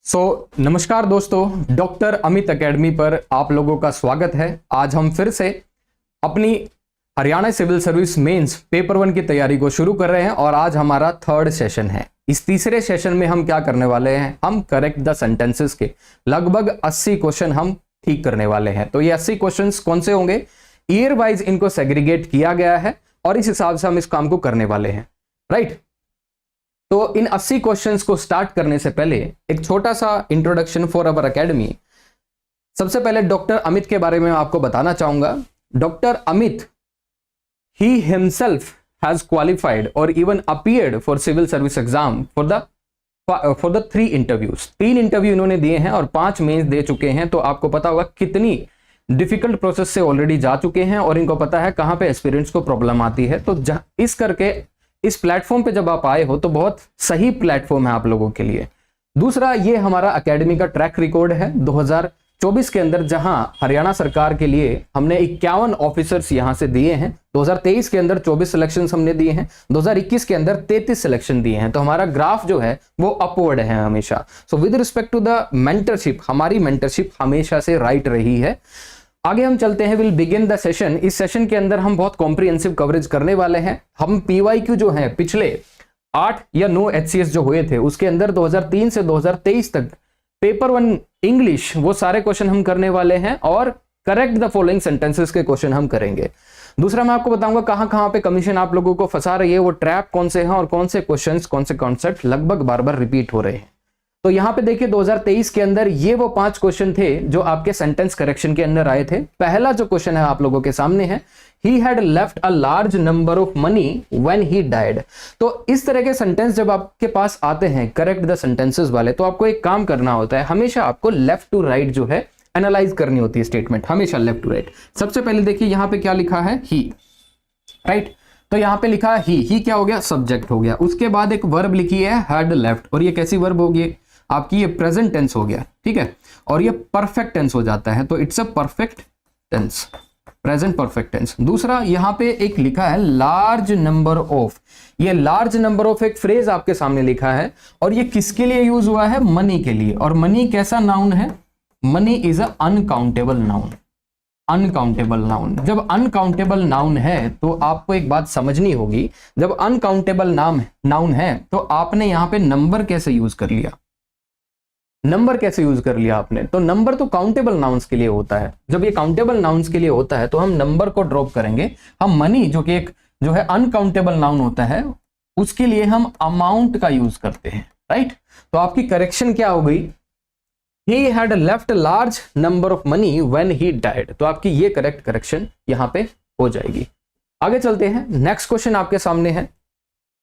नमस्कार दोस्तों, doctor Amit academy पर आप लोगों का स्वागत है। आज हम फिर से अपनी Haryana civil service mains paper 1 की तैयारी को शुरू कर रहे हैं और आज हमारा थर्ड सेशन है। इस तीसरे सेशन में हम क्या करने वाले हैं, हम करेक्ट द सेंटेंसेस के लगभग 80 क्वेश्चन हम ठीक करने वाले हैं। तो ये 80 क्वेश्चन कौन से होंगे, ईयर वाइज इनको सेग्रीगेट किया गया है और इस हिसाब से हम इस काम को करने वाले हैं, राइट। तो इन 80 क्वेश्चंस को स्टार्ट करने से पहले एक छोटा सा इंट्रोडक्शन फॉर अवर एकेडमी। सबसे पहले डॉक्टर अमित के बारे में आपको बताना चाहूंगा। Doctor Amit he himself has qualified और even appeared for civil service exam for the 3 interviews. 3 interview इन्होंने दिए हैं और 5 मेंस दे चुके हैं। तो आपको पता होगा कितनी डिफिकल्ट प्रोसेस से ऑलरेडी जा चुके हैं और इनको पता है कहां पे एस्पिरेंट्स को प्रॉब्लम आती है। तो इस करके इस प्लेटफॉर्म पे जब आप आए हो तो बहुत सही प्लेटफॉर्म है आप लोगों के लिए। दूसरा, ये हमारा एकेडमी का ट्रैक रिकॉर्ड है 2024 के अंदर, जहां हरियाणा सरकार के लिए हमने 51 ऑफिसर्स यहां से दिए हैं। 2023 के अंदर 24 सिलेक्शन हमने दिए हैं, 2021 के अंदर 33 सिलेक्शन दिए हैं। तो हमारा ग्राफ जो है वो अपवर्ड है हमेशा। So with respect to the mentorship, हमारी मेंटरशिप हमेशा से राइट रही है। आगे हम चलते हैं, विल बिगिन द सेशन। इस सेशन के अंदर हम बहुत कॉम्प्रिहेंसिव कवरेज करने वाले हैं। हम पीवाईक्यू जो है पिछले 8 या 9 एचसीएस जो हुए थे उसके अंदर 2003 से 2023 तक पेपर 1 इंग्लिश वो सारे क्वेश्चन हम करने वाले हैं और करेक्ट द फॉलोइंग सेंटेंसेस के क्वेश्चन हम करेंगे। दूसरा, मैं आपको बताऊंगा कहां कहां पे कमीशन आप लोगों को फंसा रही है, वो ट्रैप कौन से हैं और कौन से क्वेश्चंस, कौन से कॉन्सेप्ट लगभग बार बार रिपीट हो रहे हैं। तो यहां पे देखिए 2023 के अंदर ये वो 5 क्वेश्चन थे जो आपके सेंटेंस करेक्शन के अंदर आए थे। पहला जो क्वेश्चन है आप लोगों के सामने है, he had left a large number of money when he died. तो इस तरह के सेंटेंस जब आपके पास आते हैं करेक्ट द सेंटेंसेस वाले, तो आपको एक काम करना होता है, हमेशा आपको लेफ्ट टू राइट जो है एनालाइज करनी होती है स्टेटमेंट, हमेशा लेफ्ट टू राइट। सबसे पहले देखिए यहां पे क्या लिखा है, ही, राइट। तो यहां पे लिखा है ही क्या हो गया, सब्जेक्ट हो गया। उसके बाद एक वर्ब लिखी है हैड लेफ्ट, और ये कैसी वर्ब होगी आपकी, ये प्रेजेंट टेंस हो गया, ठीक है, और ये परफेक्ट टेंस हो जाता है। तो it's a perfect tense, present perfect tense. दूसरा, यहां पे एक लिखा है लार्ज नंबर ऑफ, ये लार्ज नंबर ऑफ एक फ्रेज आपके सामने लिखा है और ये किसके लिए यूज हुआ है, मनी के लिए। और मनी कैसा नाउन है, money is a uncountable noun. Uncountable noun, जब अनकाउंटेबल नाउन है तो आपको एक बात समझनी होगी, जब अनकाउंटेबल नाउन है तो आपने यहां पे नंबर कैसे यूज कर लिया, नंबर कैसे यूज कर लिया आपने। तो नंबर तो काउंटेबल नाउन्स के लिए होता है। जब ये काउंटेबल नाउन्स के लिए होता है तो हम नंबर को ड्रॉप करेंगे। हम मनी जो कि एक जो है अनकाउंटेबल नाउन होता है उसके लिए हम अमाउंट का यूज करते हैं, राइट। तो आपकी करेक्शन क्या हो गई, he had left a large number of money when he died। तो आपकी ये करेक्ट करेक्शन यहां पे हो जाएगी। आगे चलते हैं, नेक्स्ट क्वेश्चन आपके सामने है।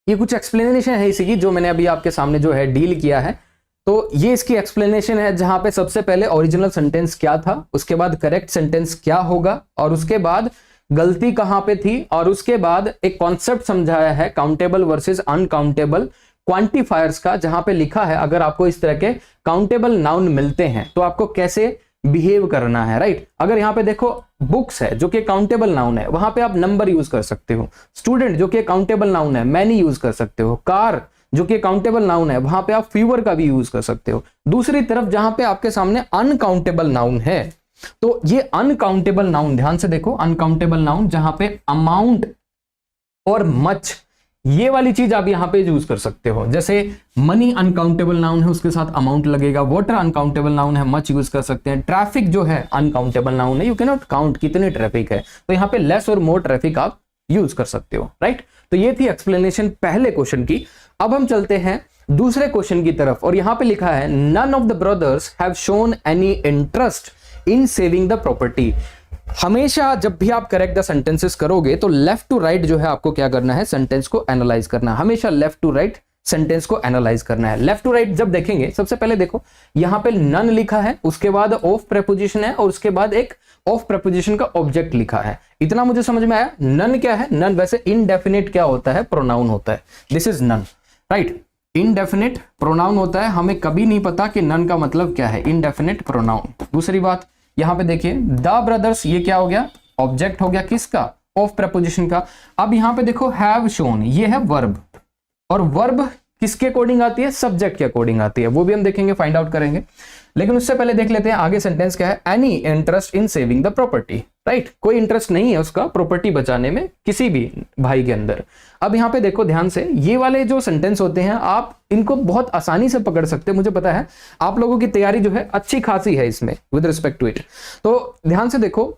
ये कुछ एक्सप्लेनेशन है इसी की जो मैंने अभी आपके सामने जो है डील किया है। तो ये इसकी एक्सप्लेनेशन है जहां पे सबसे पहले ओरिजिनल सेंटेंस क्या था, उसके बाद करेक्ट सेंटेंस क्या होगा, और उसके बाद गलती कहां पे थी, और उसके बाद एक कॉन्सेप्ट समझाया है काउंटेबल वर्सेस अनकाउंटेबल क्वांटिफायर्स का, जहां पे लिखा है अगर आपको इस तरह के काउंटेबल नाउन मिलते हैं तो आपको कैसे बिहेव करना है, राइट। अगर यहाँ पे देखो बुक्स है जो कि काउंटेबल नाउन है, वहां पे आप नंबर यूज कर सकते हो। स्टूडेंट जो कि काउंटेबल नाउन है, मैनी यूज कर सकते हो। कार जो कि काउंटेबल नाउन है, वहां पे आप फीवर का भी यूज कर सकते हो। दूसरी तरफ जहां पे आपके सामने अनकाउंटेबल नाउन है, तो ये अनकाउंटेबल नाउन ध्यान से देखो, अनकाउंटेबल नाउन जहां पे अमाउंट और मच ये वाली चीज आप यहां पे यूज कर सकते हो। जैसे मनी अनकाउंटेबल नाउन है, उसके साथ अमाउंट लगेगा। वाटर अनकाउंटेबल नाउन है, मच यूज कर सकते हैं। ट्रैफिक जो है अनकाउंटेबल नाउन है, यू कैन नॉट काउंट कितनी ट्रैफिक है, तो यहां पे लेस और मोर ट्रैफिक आप यूज कर सकते हो, राइट। तो ये थी एक्सप्लेनेशन पहले क्वेश्चन की। अब हम चलते हैं दूसरे क्वेश्चन की तरफ, और यहां पे लिखा है none of the brothers have shown any interest in saving the property. हमेशा जब भी आप करेक्ट द सेंटेंसेस करोगे तो लेफ्ट टू राइट जो है आपको क्या करना है, सेंटेंस को एनालाइज करना है। हमेशा लेफ्ट टू राइट सेंटेंस को एनालाइज करना है। लेफ्ट टू राइट जब देखेंगे, सबसे पहले देखो यहां पे नन लिखा है, उसके बाद ऑफ प्रेपोजिशन है, और उसके बाद एक ऑफ प्रेपोजिशन का ऑब्जेक्ट लिखा है। इतना मुझे समझ में आया। नन क्या है, नन वैसे इनडेफिनिट क्या होता है, प्रोनाउन होता है। This is none, right. Indefinite pronoun होता है, हमें कभी नहीं पता कि नन का मतलब क्या है, इनडेफिनिट प्रोनाउन। दूसरी बात यहां पे देखिए द ब्रदर्स, ये क्या हो गया, ऑब्जेक्ट हो गया किसका, ऑफ प्रेपोजिशन का। अब यहां पे देखो हैव शोन, ये है वर्ब, और वर्ब किसके अकॉर्डिंग आती है, सब्जेक्ट के अकॉर्डिंग आती है, वो भी हम देखेंगे, फाइंड आउट करेंगे। लेकिन उससे पहले देख लेते हैं आगे सेंटेंस क्या है, any interest in saving the property, right, कोई इंटरेस्ट नहीं है उसका प्रॉपर्टी बचाने में किसी भी भाई के अंदर। अब यहाँ पे देखो ध्यान से, ये वाले जो सेंटेंस होते हैं आप इनको बहुत आसानी से पकड़ सकते हैं, मुझे पता है आप लोगों की तैयारी जो है अच्छी खासी है इसमें विद रिस्पेक्ट टू इट। तो ध्यान से देखो,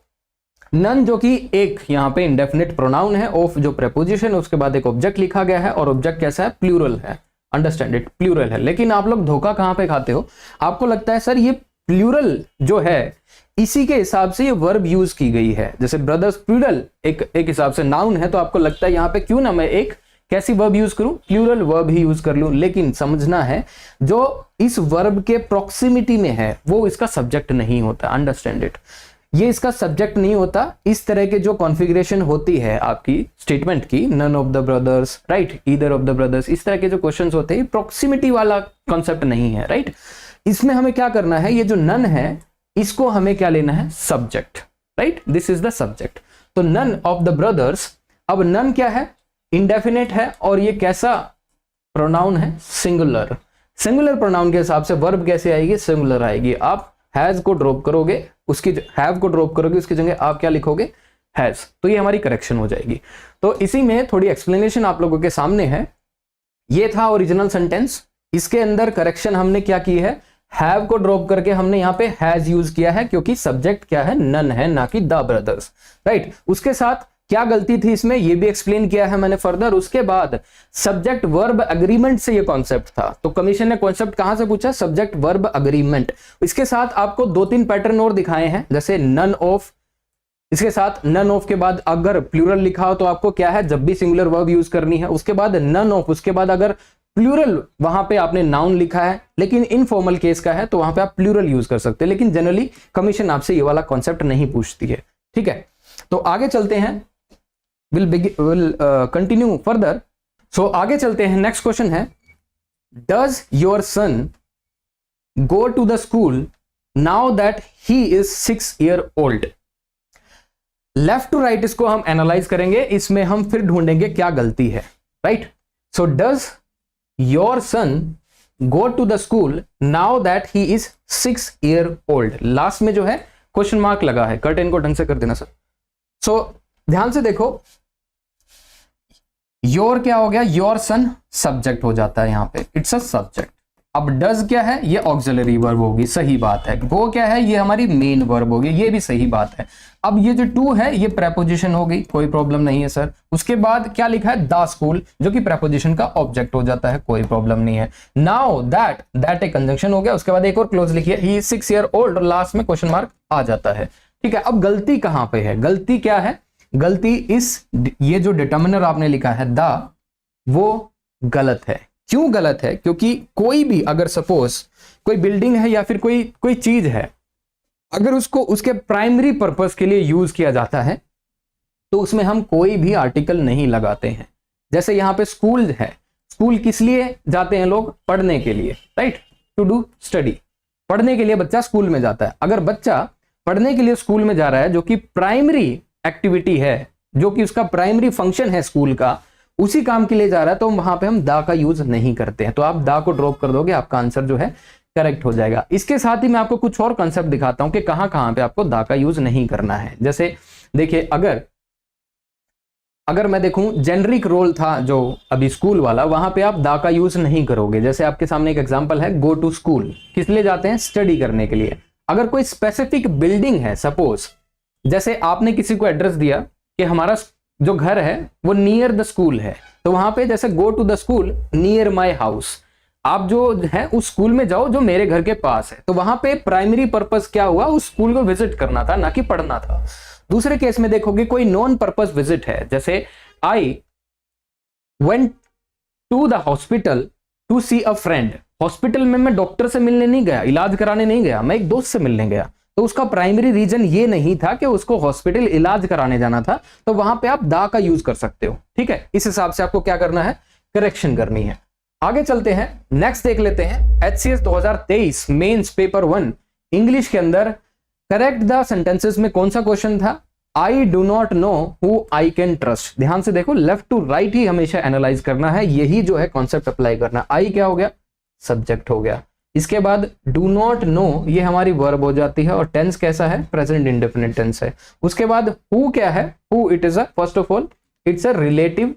नन जो कि एक यहाँ पे इंडेफिनिट प्रोनाउन है, ऑफ जो प्रेपोजिशन है, उसके बाद एक ऑब्जेक्ट लिखा गया है और ऑब्जेक्ट कैसा है, प्लूरल है, अंडरस्टैंड इट, प्लूरल है। लेकिन आप लोग धोखा कहां पे खाते हो, आपको लगता है सर ये प्लूरल जो है इसी के हिसाब से ये वर्ब यूज की गई है, जैसे ब्रदर्स प्लूरल एक हिसाब से नाउन है, तो आपको लगता है यहां पे क्यों ना मैं एक कैसी वर्ब यूज करूं, प्लूरल वर्ब ही यूज कर लूं। लेकिन समझना है जो इस वर्ब के प्रॉक्सिमिटी में है वो इसका सब्जेक्ट नहीं होता, अंडरस्टैंड इट, ये इसका सब्जेक्ट नहीं होता। इस तरह के जो कॉन्फ़िगरेशन होती है आपकी स्टेटमेंट की, none of the brothers, right, either of the brothers, इस तरह के जो क्वेश्चंस होते हैं प्रॉक्सिमिटी वाला कॉन्सेप्ट नहीं है, राइट। इसमें हमें क्या करना है, ये जो नन है इसको हमें क्या लेना है, subject, right, this is the subject. तो नन ऑफ द ब्रदर्स, अब नन क्या है, इंडेफिनेट है और ये कैसा प्रोनाउन है, सिंगुलर। सिंगुलर प्रोनाउन के हिसाब से वर्ब कैसे आएगी, सिंगुलर आएगी। आप हैज को ड्रॉप करोगे, उसकी हैव को ड्रॉप करोगे, उसकी जगह आप क्या लिखोगे, हैज, तो ये हमारी करेक्शन हो जाएगी। तो इसी में थोड़ी एक्सप्लेनेशन आप लोगों के सामने है। ये था ओरिजिनल सेंटेंस, इसके अंदर करेक्शन हमने क्या की है, हैव को ड्रॉप करके हमने यहाँ पे हैज यूज किया है, क्योंकि सब्जेक्ट क्या है, नन है, ना कि द ब्रदर्स, राइट। उसके साथ क्या गलती थी इसमें, ये भी एक्सप्लेन किया है मैंने फर्दर। उसके बाद सब्जेक्ट वर्ब अग्रीमेंट से ये कॉन्सेप्ट था, तो कमीशन ने कॉन्सेप्ट कहां से पूछा, सब्जेक्ट वर्ब अग्रीमेंट। इसके साथ आपको 2-3 पैटर्न और दिखाए हैं, जैसे नन ऑफ, इसके साथ नन ऑफ के बाद अगर प्लूरल लिखा हो तो आपको क्या है, जब भी सिंगुलर वर्ब यूज करनी है, उसके बाद नन ऑफ, उसके बाद अगर प्लूरल वहां पे आपने नाउन लिखा है लेकिन इनफॉर्मल केस का है तो वहां पे आप प्लूरल यूज कर सकते हैं। लेकिन जनरली कमीशन आपसे ये वाला कॉन्सेप्ट नहीं पूछती है, ठीक है। तो आगे चलते हैं, विल कंटिन्यू फर्दर। सो आगे चलते हैं, नेक्स्ट क्वेश्चन है, does your son go to the school now that he is 6 years old। Left to right इसको हम एनालाइज करेंगे, इसमें हम फिर ढूंढेंगे क्या गलती है, right. So does your son go to the school now that he is 6 years old। Last में जो है क्वेश्चन मार्क लगा है, कर्टेन को ढंग से कर देना सर। सो ध्यान से देखो, योर क्या हो गया, योर सन सब्जेक्ट हो जाता है यहां पे, इट्स अ सब्जेक्ट। अब डज क्या है, ये ऑक्सिलरी वर्ब होगी, सही बात है। गो क्या है, ये हमारी मेन वर्ब होगी, ये भी सही बात है। अब ये जो टू है ये प्रेपोजिशन हो गई, कोई प्रॉब्लम नहीं है सर। उसके बाद क्या लिखा है, द स्कूल, जो कि प्रेपोजिशन का ऑब्जेक्ट हो जाता है, कोई प्रॉब्लम नहीं है। नाउ दैट, दैट एक कंजंक्शन हो गया, उसके बाद एक और क्लोज लिखिए, ही इज 6 years old, और लास्ट में क्वेश्चन मार्क आ जाता है, ठीक है। अब गलती कहां पे है, गलती क्या है, गलती इस, ये जो डिटर्मिनर आपने लिखा है द, वो गलत है। क्यों गलत है, क्योंकि कोई भी अगर सपोज कोई बिल्डिंग है या फिर कोई चीज है, अगर उसको उसके प्राइमरी पर्पस के लिए यूज किया जाता है तो उसमें हम कोई भी आर्टिकल नहीं लगाते हैं। जैसे यहां पे स्कूल है, स्कूल किस लिए जाते हैं लोग, पढ़ने के लिए, राइट, टू डू स्टडी, पढ़ने के लिए बच्चा स्कूल में जाता है। अगर बच्चा पढ़ने के लिए स्कूल में जा रहा है, जो कि प्राइमरी एक्टिविटी है, जो कि उसका प्राइमरी फंक्शन है स्कूल का, उसी काम के लिए जा रहा है, तो वहां पे हम दा का यूज नहीं करते हैं। तो आप दा को ड्रॉप कर दोगे, आपका आंसर जो है करेक्ट हो जाएगा। इसके साथ ही मैं आपको कुछ और कंसेप्ट दिखाता हूं कि कहां कहां पे आपको दा का यूज नहीं करना है। जैसे देखिए, अगर मैं देखूं जेनरिक रोल था जो अभी स्कूल वाला, वहां पे आप दा का यूज नहीं करोगे। जैसे आपके सामने एक एग्जांपल है, गो टू स्कूल, किस लिए जाते हैं, स्टडी करने के लिए। अगर कोई स्पेसिफिक बिल्डिंग है, सपोज जैसे आपने किसी को एड्रेस दिया कि हमारा जो घर है वो नियर द स्कूल है, तो वहां पे जैसे go to the school near my house, आप जो है उस स्कूल में जाओ जो मेरे घर के पास है। तो वहां पे प्राइमरी पर्पस क्या हुआ, उस स्कूल को विजिट करना था, ना कि पढ़ना था। दूसरे केस में देखोगे कोई नॉन पर्पस विजिट है, जैसे I went to the hospital to see a friend. Hospital में मैं डॉक्टर से मिलने नहीं गया, इलाज कराने नहीं गया, मैं एक दोस्त से मिलने गया। तो उसका प्राइमरी रीजन ये नहीं था कि उसको हॉस्पिटल इलाज कराने जाना था, तो वहां पे आप दा का यूज कर सकते हो, ठीक है। इस हिसाब से आपको क्या करना है, करेक्शन करनी है। आगे चलते हैं, नेक्स्ट देख लेते हैं, HCS 2023 मेंस पेपर 1 इंग्लिश के अंदर करेक्ट द सेंटेंसेस में कौन सा क्वेश्चन था, I do not know who I can trust. ध्यान से देखो, लेफ्ट टू राइट ही हमेशा एनालाइज करना है, यही जो है कॉन्सेप्ट अप्लाई करना। आई क्या हो गया, सब्जेक्ट हो गया। इसके बाद डू नॉट नो ये हमारी वर्ब हो जाती है, और टेंस कैसा है, प्रेजेंट इंडेफिनिट टेंस है। उसके बाद हु क्या है, who it is a first of all it's a relative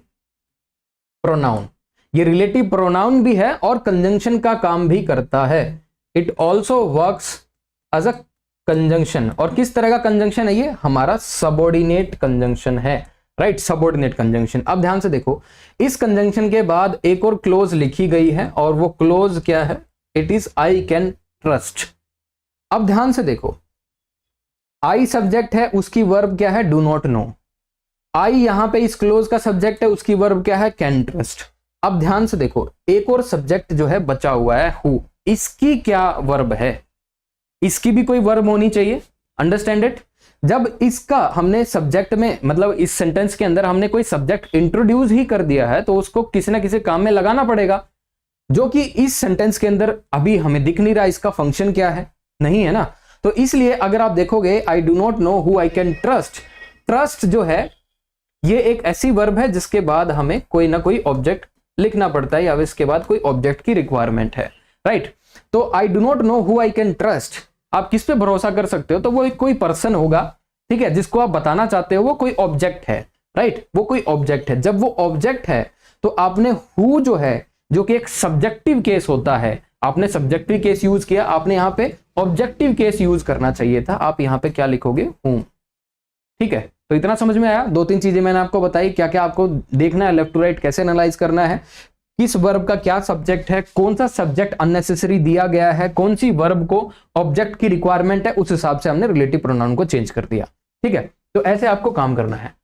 pronoun. ये रिलेटिव प्रोनाउन भी है और कंजंक्शन का काम भी करता है। It also works as a conjunction. और किस तरह का कंजंक्शन है ये, हमारा सबऑर्डिनेट कंजंक्शन है, राइट, सबऑर्डिनेट कंजंक्शन। अब ध्यान से देखो, इस कंजंक्शन के बाद एक और क्लोज लिखी गई है, और वो क्लोज क्या है, it is I can trust. अब ध्यान से देखो, आई सब्जेक्ट है, उसकी वर्ब क्या है, डू नॉट नो। आई यहां पे इस क्लोज का सब्जेक्ट है, उसकी वर्ब क्या है, कैन ट्रस्ट। अब ध्यान से देखो, एक और सब्जेक्ट जो है बचा हुआ है, हु, इसकी क्या वर्ब है, इसकी भी कोई वर्ब होनी चाहिए, अंडरस्टैंड इट। जब इसका हमने सब्जेक्ट में, मतलब इस सेंटेंस के अंदर हमने कोई सब्जेक्ट इंट्रोड्यूस ही कर दिया है, तो उसको किसी ना किसी काम में लगाना पड़ेगा, जो कि इस सेंटेंस के अंदर अभी हमें दिख नहीं रहा, इसका फंक्शन क्या है, नहीं है ना। तो इसलिए अगर आप देखोगे, I do not know who I can trust, trust जो है ये एक ऐसी वर्ब है जिसके बाद हमें कोई ना कोई ऑब्जेक्ट लिखना पड़ता है, या इसके बाद कोई ऑब्जेक्ट की रिक्वायरमेंट है, राइट। तो I do not know who I can trust, आप किस पे भरोसा कर सकते हो, तो वो कोई पर्सन होगा, ठीक है, जिसको आप बताना चाहते हो वो कोई ऑब्जेक्ट है, राइट, वो कोई ऑब्जेक्ट है। जब वो ऑब्जेक्ट है तो आपने हु जो है, जो कि एक सब्जेक्टिव केस होता है, आपने सब्जेक्टिव केस यूज किया, आपने यहां पे ऑब्जेक्टिव केस यूज करना चाहिए था, आप यहां पे क्या लिखोगे, हूं, ठीक है। तो इतना समझ में आया, दो तीन चीजें मैंने आपको बताई, क्या क्या आपको देखना है, लेफ्ट टू राइट कैसे एनालाइज करना है, किस वर्ब का क्या सब्जेक्ट है, कौन सा सब्जेक्ट अननेसेसरी दिया गया है, कौन सी वर्ब को ऑब्जेक्ट की रिक्वायरमेंट है, उस हिसाब से हमने रिलेटिव प्रोनाउन को चेंज कर दिया, ठीक है। तो ऐसे आपको काम करना है।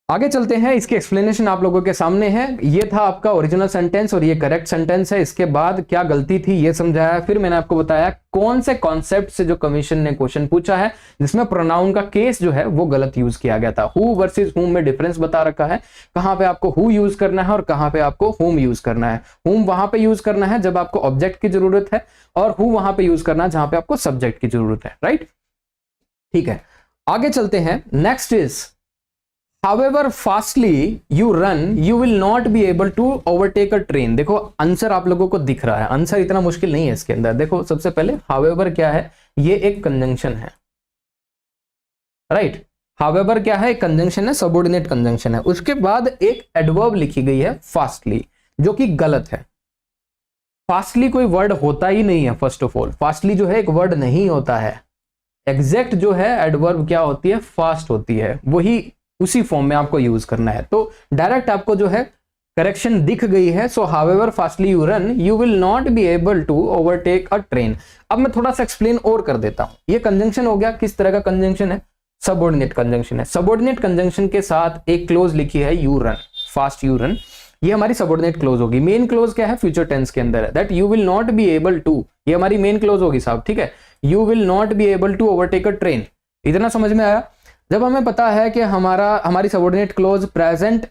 आगे चलते हैं, इसकी एक्सप्लेनेशन आप लोगों के सामने है। ये था आपका ओरिजिनल सेंटेंस और ये करेक्ट सेंटेंस है। इसके बाद क्या गलती थी ये समझाया, फिर मैंने आपको बताया कौन से कॉन्सेप्ट से जो कमीशन ने क्वेश्चन पूछा है जिसमें प्रोनाउन का केस जो है वो गलत यूज किया गया था। हु वर्सेस हुम में डिफरेंस बता रखा है, कहां पे आपको हु यूज करना है और कहां पे आपको हुम यूज करना है। हुम वहां पे यूज करना है जब आपको ऑब्जेक्ट की जरूरत है, और हु वहां पे यूज करना है जहां पे आपको सब्जेक्ट की जरूरत है, राइट, ठीक है। आगे चलते हैं, next is however fastly you run you will not be able to overtake a train। देखो आंसर आप लोगों को दिख रहा है, आंसर इतना मुश्किल नहीं है इसके अंदर। देखो सबसे पहले however क्या है, ये एक कंजंक्शन है, राइट, however क्या है, एक कंजंक्शन है, सबऑर्डिनेट कंजंक्शन है। उसके बाद एक एडवर्ब लिखी गई है फास्टली, जो कि गलत है। फास्टली कोई वर्ड होता ही नहीं है, फर्स्ट ऑफ ऑल फास्टली जो है एक वर्ड नहीं होता है। एग्जैक्ट जो है एडवर्ब क्या होती है, फास्ट होती है, वही उसी फॉर्म में आपको यूज करना है। तो डायरेक्ट आपको जो है करेक्शन दिख गई है। So however fastly you run you will not be able to overtake a train. अब मैं थोड़ा सा एक्सप्लेन और कर देता हूं। ये कंजंक्शन हो गया, किस तरह का कंजंक्शन है, सबऑर्डिनेट कंजंक्शन है। सबऑर्डिनेट कंजंक्शन के साथ एक क्लोज लिखी है you run, fast you run, ये हमारी सबऑर्डिनेट क्लोज होगी। मेन क्लोज क्या है, फ्यूचर टेंस के अंदर है, that you will not be able to, ये हमारी मेन क्लोज होगी साहब, ठीक है। You will not be able to overtake a train, इतना समझ में आया। जब हमें पता है कि हमारी subordinate clause present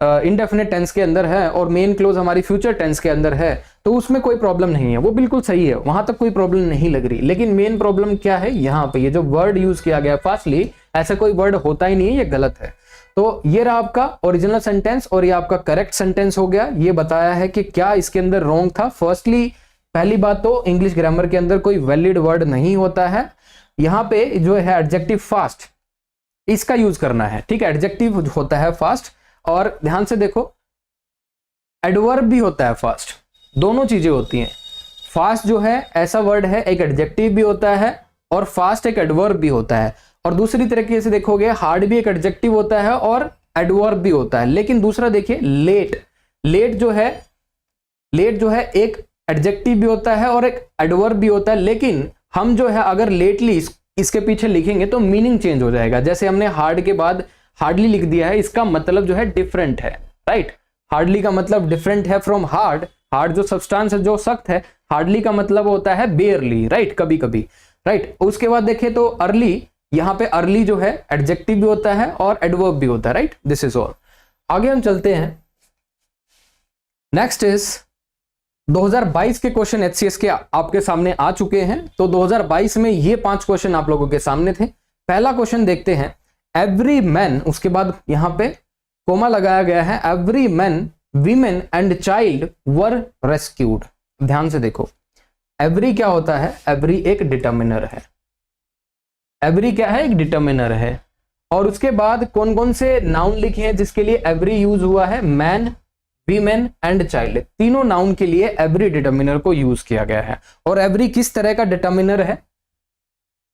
indefinite tense के अंदर है और मेन क्लोज हमारी फ्यूचर टेंस के अंदर है, तो उसमें कोई प्रॉब्लम नहीं है, वो बिल्कुल सही है, वहां तक कोई प्रॉब्लम नहीं लग रही। लेकिन मेन प्रॉब्लम क्या है, यहाँ पे ये जो वर्ड यूज किया गया फास्टली, ऐसा कोई वर्ड होता ही नहीं है, ये गलत है। तो ये रहा आपका ओरिजिनल सेंटेंस और ये आपका करेक्ट सेंटेंस हो गया। ये बताया है कि क्या इसके अंदर रॉन्ग था। फर्स्टली पहली बात तो इंग्लिश ग्रामर के अंदर कोई वैलिड वर्ड नहीं होता है। यहाँ पे जो है एडजेक्टिव फास्ट, इसका यूज करना है, ठीक है। एडजेक्टिव होता है फास्ट, और ध्यान से देखो एडवर्ब भी होता है फास्ट, दोनों चीजें होती हैं। फास्ट जो है ऐसा वर्ड है, एक एडजेक्टिव भी होता है और फास्ट एक एडवर्ब भी होता है। और दूसरी तरीके से देखोगे हार्ड भी एक एडजेक्टिव होता है और एडवर्ब भी होता है। लेकिन दूसरा देखिए लेट, लेट जो है एक एडजेक्टिव भी होता है और एक एडवर्ब भी होता है। लेकिन हम जो है अगर लेटली इसके पीछे लिखेंगे तो मीनिंग चेंज हो जाएगा। जैसे हमने हार्ड के बाद हार्डली लिख दिया है, इसका मतलब जो है डिफरेंट है, राइट। हार्डली का मतलब डिफरेंट है फ्रॉम हार्ड, हार्ड जो सब्सटेंस है जो सख्त है, हार्डली का मतलब होता है बेयरली, राइट, कभी कभी, राइट। उसके बाद देखें तो अर्ली, यहां पे अर्ली जो है एडजेक्टिव भी होता है और एडवर्ब भी होता है, राइट। This is all. आगे हम चलते हैं, नेक्स्ट इज 2022 के क्वेश्चन एचसीएस के आपके सामने आ चुके हैं। तो 2022 में ये 5 क्वेश्चन आप लोगों के सामने थे। पहला क्वेश्चन देखते हैं, एवरी मैन, उसके बाद यहां पे कोमा लगाया गया है, every man women and child were rescued. ध्यान से देखो, एवरी क्या होता है, एवरी एक डिटर्मिनर है, एवरी क्या है, एक डिटर्मिनर है। और उसके बाद कौन कौन से नाउन लिखे हैं जिसके लिए एवरी यूज हुआ है, मैन, वीमेन एंड चाइल्ड, तीनों नाउन के लिए एवरी डिटर्मिनर को यूज किया गया है। और एवरी किस तरह का डिटर्मिनर है,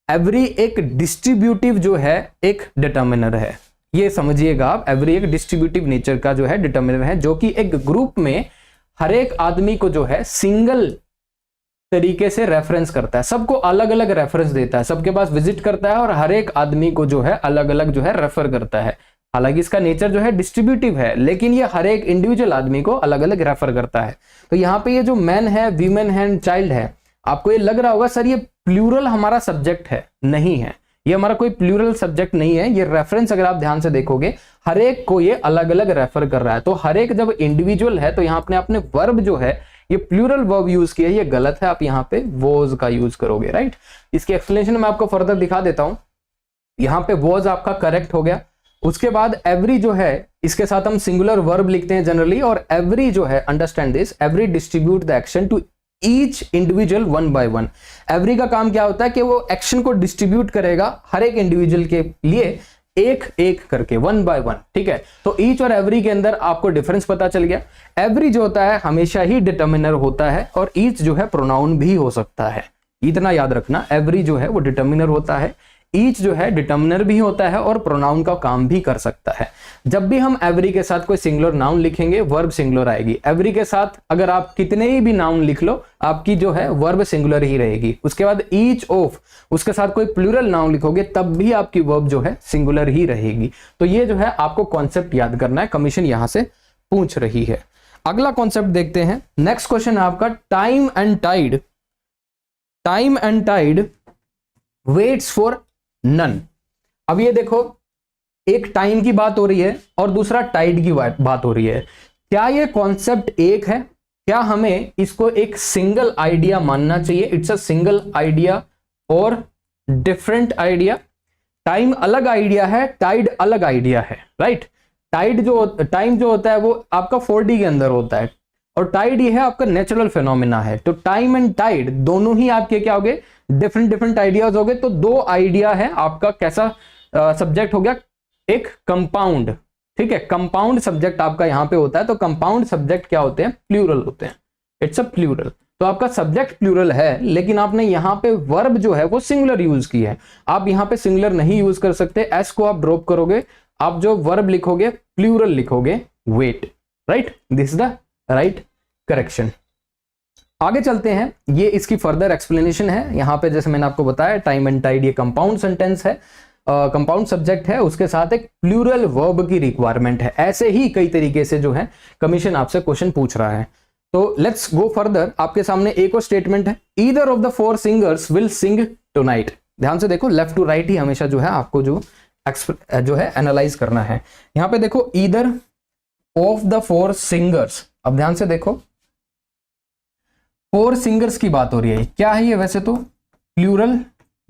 एवरी एक डिस्ट्रीब्यूटिव जो है एक डिटर्मिनर है, ये समझिएगा आप, एवरी एक डिस्ट्रीब्यूटिव नेचर का जो है डिटर्मिनर है, जो कि एक ग्रुप में हर एक आदमी को जो है सिंगल तरीके से रेफरेंस करता है, सबको अलग अलग रेफरेंस देता है, सबके पास विजिट करता है और हर एक आदमी को जो है अलग अलग जो है रेफर करता है। हालांकि इसका नेचर जो है डिस्ट्रीब्यूटिव है, लेकिन ये हर एक इंडिविजुअल आदमी को अलग अलग रेफर करता है। तो यहाँ पे ये जो मैन है, वीमेन है एंड चाइल्ड है, आपको ये लग रहा होगा सर ये प्लूरल हमारा सब्जेक्ट है, नहीं है, ये हमारा कोई प्लूरल सब्जेक्ट नहीं है। ये रेफरेंस अगर आप ध्यान से देखोगे हर एक को ये अलग अलग रेफर कर रहा है। तो हर एक जब इंडिविजुअल है तो यहाँ अपने वर्ब जो है ये प्लूरल वर्ब यूज किया है, ये गलत है, आप यहाँ पे वॉज का यूज करोगे, राइट। इसकी एक्सप्लेनेशन मैं आपको फर्दर दिखा देता हूं। यहाँ पे वॉज आपका करेक्ट हो गया। उसके बाद एवरी जो है इसके साथ हम सिंगुलर वर्ब लिखते हैं जनरली, और एवरी जो है, understand this, every distribute the action to each individual one by one. Every का काम क्या होता है कि वो एक्शन को डिस्ट्रीब्यूट करेगा हर एक इंडिविजुअल के लिए एक एक करके, वन बाय वन, ठीक है। तो ईच और एवरी के अंदर आपको डिफरेंस पता चल गया। एवरी जो होता है हमेशा ही डिटर्मिनर होता है और ईच जो है प्रोनाउन भी हो सकता है, इतना याद रखना। एवरी जो है वो डिटर्मिनर होता है, ईच जो है डिटर्मिनर भी होता है और प्रोनाउन का काम भी कर सकता है। जब भी हम एवरी के साथ कोई सिंगुलर नाउन लिखेंगे वर्ब सिंगुलर आएगी। एवरी के साथ अगर आप कितने ही भी नाउन लिख लो आपकी जो है वर्ब सिंगुलर ही रहेगी। उसके बाद ईच ऑफ, उसके साथ कोई प्लूरल नाउन लिखोगे तब भी आपकी वर्ब जो है सिंगुलर ही रहेगी। तो ये जो है आपको कॉन्सेप्ट याद करना है, कमीशन यहां से पूछ रही है। अगला कॉन्सेप्ट देखते हैं। नेक्स्ट क्वेश्चन है आपका time and tide. Time and tide waits for none. अब ये देखो, एक टाइम की बात हो रही है और दूसरा टाइड की बात हो रही है। क्या ये कॉन्सेप्ट एक है? क्या हमें इसको एक सिंगल आइडिया मानना चाहिए? इट्स अ सिंगल आइडिया और डिफरेंट आइडिया। टाइम अलग आइडिया है, टाइड अलग आइडिया है, राइट। टाइम जो होता है वो आपका 4D के अंदर होता है और टाइड ये है आपका नेचुरल फिनोमिना है। तो टाइम एंड टाइड दोनों ही आपके क्या हो गए, डिफरेंट आइडियाज हो गए। तो दो आइडिया है आपका, कैसा सब्जेक्ट हो गया, एक कंपाउंड, ठीक है। कंपाउंड सब्जेक्ट आपका यहां पे होता है। तो कंपाउंड सब्जेक्ट क्या होते हैं, प्लूरल होते हैं, इट्स अ प्लूरल। तो आपका सब्जेक्ट प्लूरल है, लेकिन आपने यहां पे वर्ब जो है वो सिंगुलर यूज की है। आप यहां पे सिंगुलर नहीं यूज कर सकते, एस को आप ड्रॉप करोगे, आप जो वर्ब लिखोगे प्लूरल लिखोगे, wait, right. This is the right correction. आगे चलते हैं, ये इसकी फर्दर एक्सप्लेनेशन है। यहां पे जैसे मैंने आपको बताया टाइम एंड टाइड ये कंपाउंड सेंटेंस है, कंपाउंड सब्जेक्ट है, उसके साथ एक प्लूरल वर्ब की रिक्वायरमेंट है। ऐसे ही कई तरीके से जो है कमीशन आपसे क्वेश्चन पूछ रहा है। तो लेट्स गो फर्दर। आपके सामने एक और स्टेटमेंट है, either of the 4 singers will sing tonight. ध्यान से देखो, लेफ्ट टू राइट ही हमेशा जो है आपको जो है एनालाइज करना है। यहां पे देखो ईदर ऑफ द 4 सिंगर्स। अब ध्यान से देखो 4 सिंगर्स की बात हो रही है। क्या है ये? वैसे तो प्लूरल,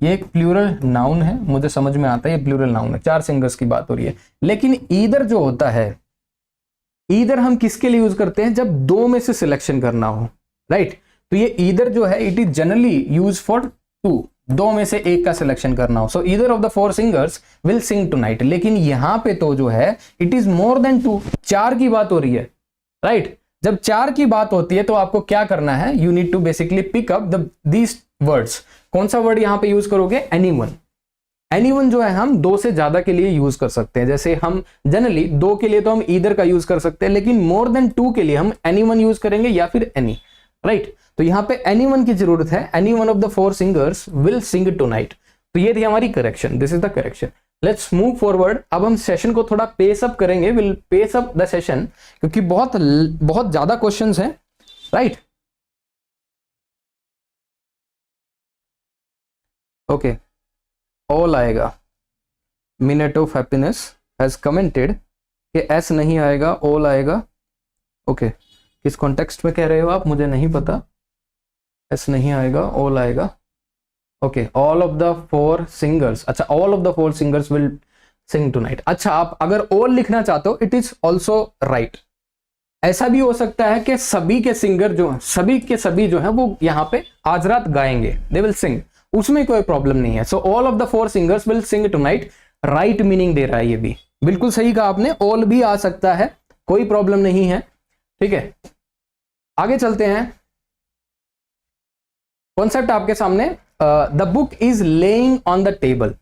ये एक प्लूरल नाउन है, मुझे समझ में आता है ये प्लूरल नाउन है, 4 सिंगर्स की बात हो रही है। लेकिन ईदर जो होता है, ईदर हम किसके लिए यूज करते हैं? जब दो में से सिलेक्शन करना हो, राइट। तो ये ईदर जो है it is generally use for 2, दो में से एक का सिलेक्शन करना हो। सो either of the 4 singers will sing tonight. लेकिन यहां पे तो जो है इट इज मोर देन 2, 4 की बात हो रही है, राइट। जब 4 की बात होती है तो आपको क्या करना है, you need to basically pick up these words. कौन सा वर्ड यहां पे यूज करोगे? एनीवन। एनीवन जो है हम 2 से ज्यादा के लिए यूज कर सकते हैं। जैसे हम जनरली 2 के लिए तो हम ईदर का यूज कर सकते हैं, लेकिन मोर देन 2 के लिए हम एनीवन यूज करेंगे या फिर एनी, राइट। तो यहां पे एनीवन की जरूरत है। Anyone of the 4 singers will sing tonight. तो ये थी हमारी correction, this is the correction. Let's move forward. अब हम सेशन को थोड़ा पेस अप करेंगे, will pace up the session, क्योंकि बहुत ज्यादा क्वेश्चंस हैं, राइट। ओके, ऑल आएगा। Minute of happiness has commented कि एस नहीं आएगा, ऑल आएगा। ओके, किस कॉन्टेक्स्ट में कह रहे हो आप, मुझे नहीं पता। एस नहीं आएगा, ऑल आएगा। Okay, all of the 4 singers. अच्छा, all of the 4 singers will sing tonight. अच्छा, आप अगर ऑल लिखना चाहते हो, इट इज ऑल्सो राइट। ऐसा भी हो सकता है कि सभी के सिंगर जो सभी के सभी जो है वो यहाँ पे आज रात गाएंगे, दे विल सिंग, उसमें कोई प्रॉब्लम नहीं है। So all of the 4 singers will sing tonight, right meaning दे रहा है। ये भी बिल्कुल सही कहा आपने, ऑल भी आ सकता है, कोई प्रॉब्लम नहीं है। ठीक है, आगे चलते हैं। कॉन्सेप्ट आपके सामने, the book is laying on the table.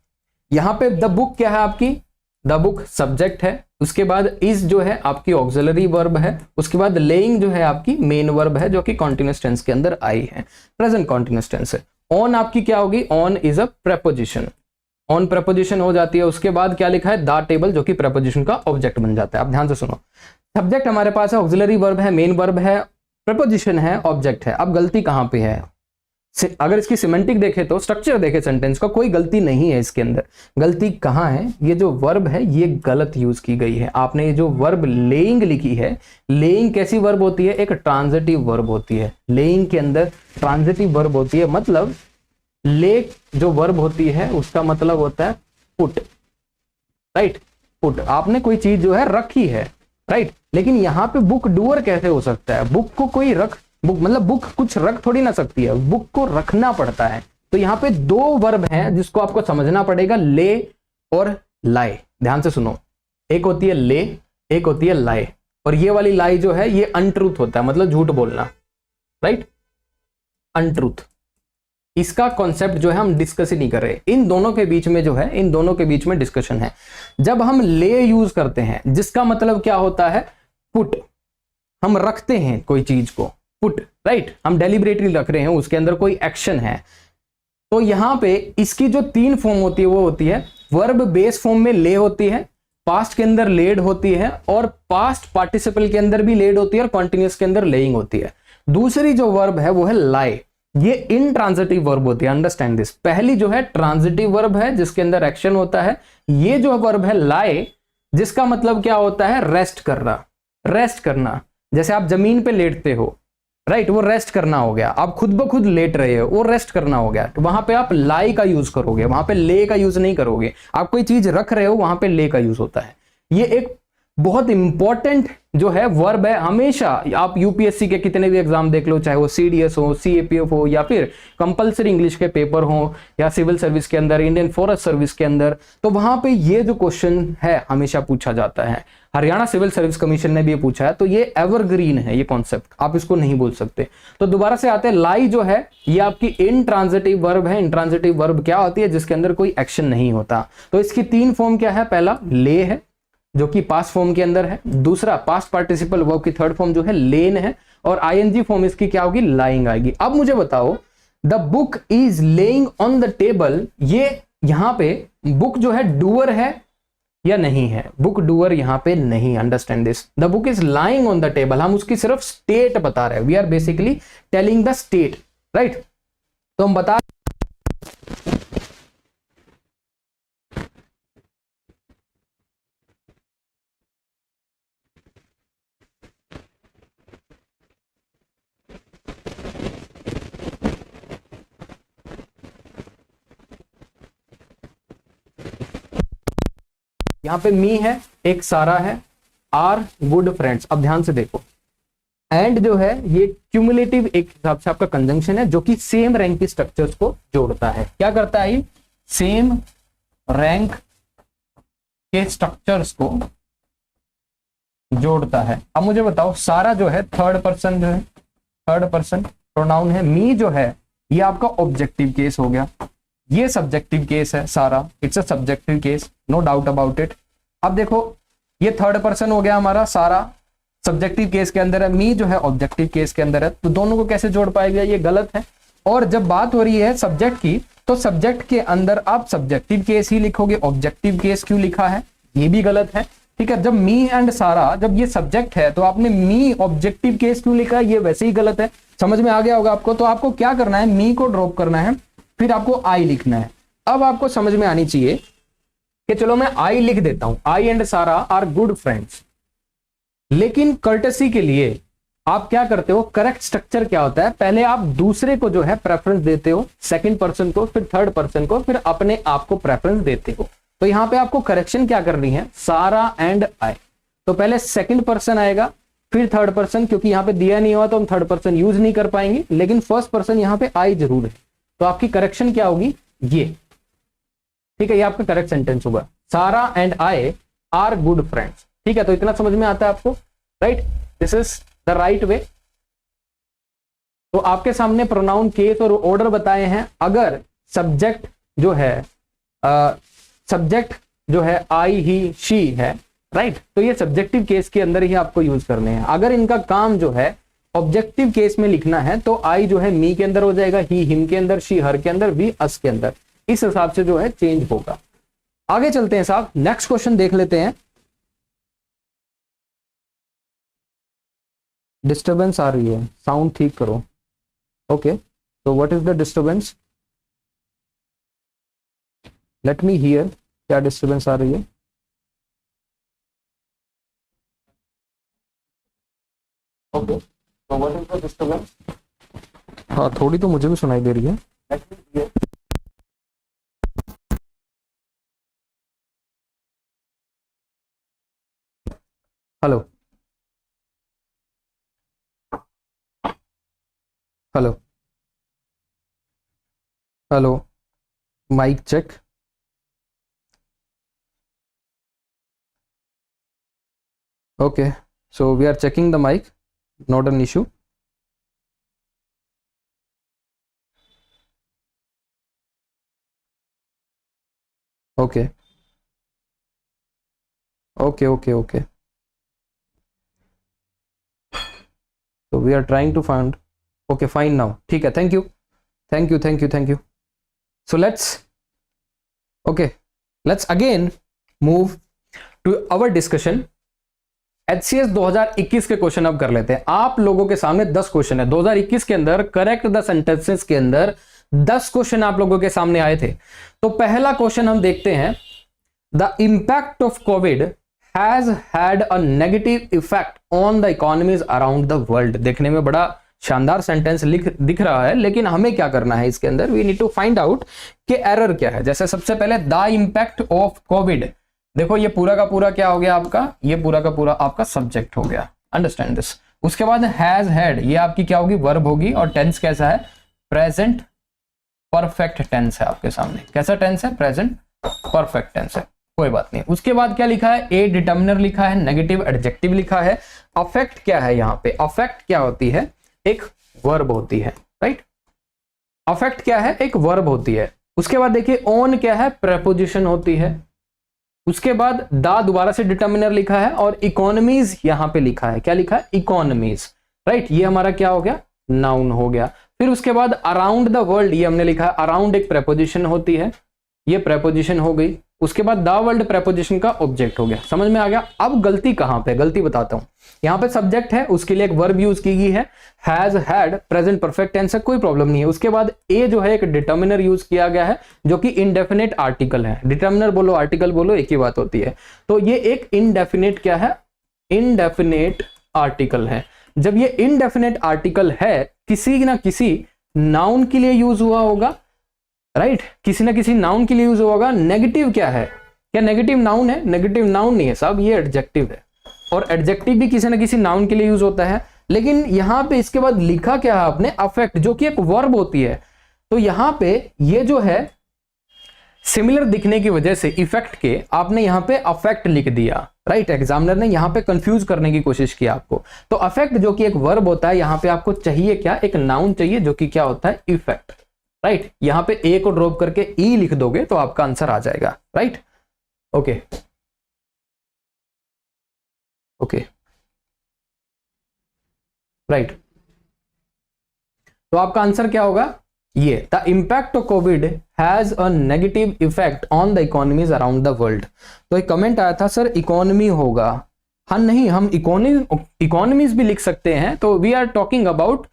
यहां पे द बुक क्या है आपकी, द बुक सब्जेक्ट है, उसके बाद इज जो है आपकी ऑक्सिलरी वर्ब है, उसके बाद लेइंग जो है आपकी मेन वर्ब है जो कि कॉन्टिन्यूअस टेंस के अंदर आई है, प्रेजेंट कॉन्टिन्यूअस टेंस है। ऑन आपकी क्या होगी, on is a preposition, on preposition हो जाती है। उसके बाद क्या लिखा है, द टेबल, जो कि प्रेपोजिशन का ऑब्जेक्ट बन जाता है। आप ध्यान से सुनो, सब्जेक्ट हमारे पास है, ऑक्सिलरी वर्ब है, मेन वर्ब है, प्रेपोजिशन है, ऑब्जेक्ट है। अब गलती कहां पे है, अगर इसकी सिमेंटिक देखे तो स्ट्रक्चर देखे सेंटेंस का, कोई गलती नहीं है इसके अंदर। गलती कहां है, ये जो वर्ब है ये गलत यूज की गई है। आपने ये जो वर्ब लेइंग लिखी है, लेइंग कैसी वर्ब होती है, एक ट्रांजिटिव वर्ब होती है। लेइंग के अंदर ट्रांजिटिव वर्ब होती है, मतलब ले जो वर्ब होती है उसका मतलब होता है पुट, राइट, पुट। आपने कोई चीज जो है रखी है, राइट, लेकिन यहां पे बुक डूअर कैसे हो सकता है, बुक को कोई रख, बुक मतलब बुक कुछ रख थोड़ी ना सकती है, बुक को रखना पड़ता है। तो यहाँ पे 2 वर्ब हैं जिसको आपको समझना पड़ेगा, ले और लाए। ध्यान से सुनो, एक होती है ले, एक होती है लाए, और ये वाली लाई जो है ये अनट्रूथ होता है, मतलब झूठ बोलना, राइट, अनट्रूथ। इसका कॉन्सेप्ट जो है हम डिस्कस ही नहीं कर रहे, इन दोनों के बीच में जो है, इन दोनों के बीच में डिस्कशन है। जब हम ले यूज करते हैं जिसका मतलब क्या होता है, पुट, हम रखते हैं कोई चीज को, पुट, राइट, हम डेलिबरेटली रख रहे हैं, उसके अंदर कोई एक्शन है। तो यहां पे इसकी जो 3 फॉर्म होती है वो होती है, वर्ब बेस फॉर्म में ले होती है, पास्ट के अंदर लेड होती है, और पास्ट पार्टिसिपल के अंदर भी लेड होती है, और कॉन्टिन्यूअस के अंदर लेइंग होती है। दूसरी जो वर्ब है वो है लाए, ये इनट्रांजिटिव वर्ब होती है, अंडरस्टैंड दिस। पहली जो है ट्रांजिटिव वर्ब है जिसके अंदर एक्शन होता है, ये जो वर्ब है लाए, जिसका मतलब क्या होता है, रेस्ट करना, रेस्ट करना। जैसे आप जमीन पे लेटते हो, राइट, वो रेस्ट करना हो गया, आप खुद ब खुद लेट रहे हो, वो रेस्ट करना हो गया। तो वहां पे आप लाई का यूज करोगे, वहां पे ले का यूज नहीं करोगे। आप कोई चीज रख रहे हो, वहां पे ले का यूज होता है। ये एक बहुत इंपॉर्टेंट जो है वर्ब है। हमेशा आप यूपीएससी के कितने भी एग्जाम देख लो, चाहे वो सीडीएस हो, सीएपीएफ हो, या फिर कंपलसरी इंग्लिश के पेपर हो, या सिविल सर्विस के अंदर, इंडियन फॉरेस्ट सर्विस के अंदर, तो वहां पे ये जो क्वेश्चन है हमेशा पूछा जाता है। हरियाणा सिविल सर्विस कमीशन ने भी ये पूछा है, तो ये एवरग्रीन है ये कॉन्सेप्ट, आप इसको नहीं बोल सकते। तो दोबारा से आते हैं, लाई जो है ये आपकी इनट्रांजिटिव वर्ब है। इनट्रांजिटिव वर्ब क्या होती है, जिसके अंदर कोई एक्शन नहीं होता। तो इसकी 3 फॉर्म क्या है, पहला ले है जो कि पास्ट फॉर्म के अंदर है, दूसरा पास्ट पार्टिसिपल वर्ब की 3rd फॉर्म जो है लेन है, और आईएनजी फॉर्म इसकी क्या होगी, लाइंग आएगी। अब मुझे बताओ, the book is laying on the table, ये यहां पे बुक जो है डूअर है या नहीं है, बुक डूअर यहां पे नहीं, understand this. The book is lying on the table, हम उसकी सिर्फ स्टेट बता रहे हैं, we are basically telling the state, right. तो हम बता यहां पे मी है, एक सारा है, आर गुड फ्रेंड्स। अब ध्यान से देखो, एंड जो है ये क्यूमुलेटिव एक हिसाब से आपका कंजंक्शन है जो कि सेम रैंक की स्ट्रक्चर्स को जोड़ता है। क्या करता है, सेम रैंक के स्ट्रक्चर्स को जोड़ता है। अब मुझे बताओ, सारा जो है 3rd पर्सन, जो है 3rd पर्सन प्रोनाउन है, मी जो है ये आपका ऑब्जेक्टिव केस हो गया, ये सब्जेक्टिव केस है, सारा it's a subjective case, no doubt about it. अब देखो, ये 3rd पर्सन हो गया हमारा, सारा सब्जेक्टिव केस के अंदर है, मी जो है ऑब्जेक्टिव केस के अंदर है, तो दोनों को कैसे जोड़ पाएगा, ये गलत है। और जब बात हो रही है सब्जेक्ट की, तो सब्जेक्ट के अंदर आप सब्जेक्टिव केस ही लिखोगे, ऑब्जेक्टिव केस क्यों लिखा है, ये भी गलत है। ठीक है, जब मी एंड सारा, जब ये सब्जेक्ट है तो आपने मी ऑब्जेक्टिव केस क्यों लिखा है, ये वैसे ही गलत है। समझ में आ गया होगा आपको। तो आपको क्या करना है, मी को ड्रॉप करना है, फिर आपको आई लिखना है। अब आपको समझ में आनी चाहिए कि चलो मैं आई लिख देता हूं, आई एंड सारा आर गुड फ्रेंड्स, लेकिन कर्टेसी के लिए आप क्या करते हो, करेक्ट स्ट्रक्चर क्या होता है, पहले आप दूसरे को जो है प्रेफरेंस देते हो, 2nd पर्सन को, फिर 3rd पर्सन को, फिर अपने आप को प्रेफरेंस देते हो। तो यहाँ पे आपको करेक्शन क्या करनी है, सारा एंड आई। तो पहले सेकंड पर्सन आएगा, फिर थर्ड पर्सन, क्योंकि यहाँ पे दिया नहीं हुआ तो हम थर्ड पर्सन यूज नहीं कर पाएंगे, लेकिन फर्स्ट पर्सन यहाँ पे आई जरूर है। तो आपकी करेक्शन क्या होगी, ये, ठीक है, ये आपका करेक्ट सेंटेंस होगा, सारा and I R good friends. ठीक है, तो इतना समझ में आता है आपको, right, this is the right way. तो आपके सामने प्रोनाउन केस और ऑर्डर बताए हैं। अगर सब्जेक्ट जो है आई ही शी है, राइट, तो ये सब्जेक्टिव केस के अंदर ही आपको यूज करने हैं। अगर इनका काम जो है ऑब्जेक्टिव केस में लिखना है तो आई जो है मी के अंदर हो जाएगा, ही हिम के अंदर, शी हर के अंदर, वी अस के अंदर। इस हिसाब से जो है चेंज होगा। आगे चलते हैं साहब, नेक्स्ट क्वेश्चन देख लेते हैं। डिस्टर्बेंस आ रही है, साउंड ठीक करो। ओके, तो what is the disturbance, let me here, क्या डिस्टर्बेंस आ रही है। ओके, तो व्हाट इज द डिस्टर्बेंस। हाँ, थोड़ी तो मुझे भी सुनाई दे रही है। Hello hello hello, mike check. Okay, so we are checking the mic, not an issue. Okay, okay. So we are trying to find. Okay, fine now. ठीक है, thank you. So let's again move to our discussion. HCS 2021 के question अब कर लेते हैं। आप लोगों के सामने 10 क्वेश्चन है 2021 के अंदर, करेक्ट द सेंटेंसेस के अंदर 10 क्वेश्चन आप लोगों के सामने आए थे। तो पहला क्वेश्चन हम देखते हैं, the impact of Covid has had a negative effect on the economies around the world. देखने में बड़ा शानदार सेंटेंस दिख रहा है, लेकिन हमें क्या करना है इसके अंदर, we need to find out कि एरर क्या है। जैसे सबसे पहले द इंपैक्ट ऑफ कोविड, देखो ये पूरा का पूरा क्या हो गया आपका, ये पूरा का पूरा आपका सब्जेक्ट हो गया, अंडरस्टैंड दिस। उसके बाद हैज हैड, ये आपकी क्या होगी, वर्ब होगी, और टेंस कैसा है, प्रेजेंट परफेक्ट टेंस है आपके सामने। कैसा टेंस है, प्रेजेंट परफेक्ट टेंस है, कोई बात नहीं। उसके बाद क्या लिखा है, ए डिटर्मिनर लिखा है, नेगेटिव एडजेक्टिव लिखा है। अफेक्ट क्या है यहाँ पे, अफेक्ट क्या होती है, एक वर्ब होती है, राइट। अफेक्ट क्या है, एक वर्ब होती है। उसके बाद देखिए ऑन क्या है, प्रेपोजिशन होती है। उसके बाद दा दोबारा से डिटर्मिनर लिखा है, और इकोनॉमीज यहां पे लिखा है, क्या लिखा है, इकोनॉमीज, राइट। ये हमारा क्या हो गया, नाउन हो गया। फिर उसके बाद अराउंड द वर्ल्ड, ये हमने लिखा है, अराउंड एक प्रेपोजिशन होती है, ये प्रेपोजिशन हो गई। उसके बाद द वर्ल्ड प्रेपोजिशन का ऑब्जेक्ट हो गया, समझ में आ गया। अब गलती कहां पे, गलती बताता हूं। यहाँ पे सब्जेक्ट है, उसके लिए एक वर्ब यूज की गई है, has had, present perfect tense है, कोई प्रॉब्लम नहीं है। उसके बाद ए जो है एक डिटर्मिनर यूज किया गया है, जो कि इनडेफिनेट आर्टिकल है। डिटर्मिनर बोलो आर्टिकल बोलो एक ही बात होती है। तो ये एक इनडेफिनेट क्या है, इनडेफिनेट आर्टिकल है। जब ये इनडेफिनेट आर्टिकल है, किसी ना किसी नाउन के लिए यूज हुआ होगा, राइट, किसी ना किसी नाउन के लिए यूज होगा। नेगेटिव क्या है, क्या नेगेटिव नाउन है, नेगेटिव नाउन नहीं है साहब, ये एडजेक्टिव है, और एडजेक्टिव भी किसी ना किसी नाउन के लिए यूज होता है। लेकिन यहां पे इसके बाद लिखा क्या है आपने, अफेक्ट, जो कि एक वर्ब होती है। तो यहां पे ये जो है सिमिलर दिखने की वजह से इफेक्ट के आपने यहां पे अफेक्ट लिख दिया, राइट। एग्जामिनर ने यहां पे कंफ्यूज करने की कोशिश की आपको। तो अफेक्ट जो कि एक वर्ब होता है, यहां पे आपको चाहिए क्या, एक नाउन चाहिए, जो कि क्या होता है, इफेक्ट, राइट। यहां पे ए को ड्रॉप करके ई लिख दोगे तो आपका आंसर आ जाएगा, राइट। Okay, right. तो आपका आंसर क्या होगा, ये the impact of Covid has a negative effect on the economies around the world. तो एक कमेंट आया था, सर इकोनॉमी होगा, हाँ नहीं, हम इकोनॉमीज भी लिख सकते हैं। तो वी आर टॉकिंग अबाउट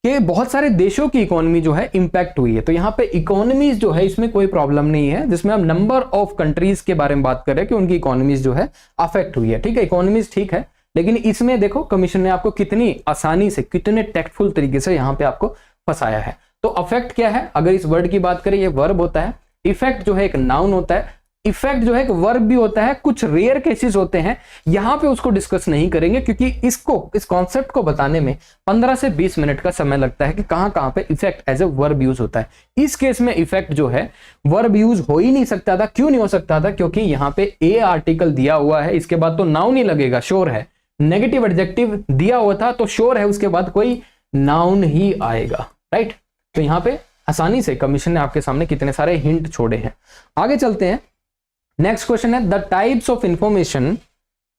कि बहुत सारे देशों की इकोनॉमी जो है इंपैक्ट हुई है। तो यहाँ पे इकोनॉमीज जो है इसमें कोई प्रॉब्लम नहीं है, जिसमें हम नंबर ऑफ कंट्रीज के बारे में बात कर रहे हैं कि उनकी इकोनॉमीज जो है अफेक्ट हुई है, ठीक है। इकोनॉमीज ठीक है, लेकिन इसमें देखो कमीशन ने आपको कितनी आसानी से, कितने टेक्टफुल तरीके से यहाँ पे आपको फंसाया है। तो अफेक्ट क्या है, अगर इस वर्ड की बात करें, ये वर्ब होता है। इफेक्ट जो है एक नाउन होता है। इफेक्ट जो है एक वर्ब भी होता है, कुछ रेयर केसेस होते हैं, यहां पे उसको डिस्कस नहीं करेंगे क्योंकि इस कॉन्सेप्ट को बताने में 15 से 20 मिनट का समय लगता है कि कहां कहां पे effect as a verb use होता है। इस केस में इफेक्ट जो है वर्ब यूज हो ही नहीं सकता था। क्यों नहीं हो सकता था? क्योंकि यहां पे ए आर्टिकल दिया हुआ है, इसके बाद तो नाउन ही लगेगा, श्योर है। नेगेटिव एडजेक्टिव दिया हुआ था तो श्योर है उसके बाद कोई नाउन ही आएगा, राइट। तो यहां पे आसानी से कमीशन ने आपके सामने कितने सारे हिंट छोड़े हैं। आगे चलते हैं, नेक्स्ट क्वेश्चन है the types of information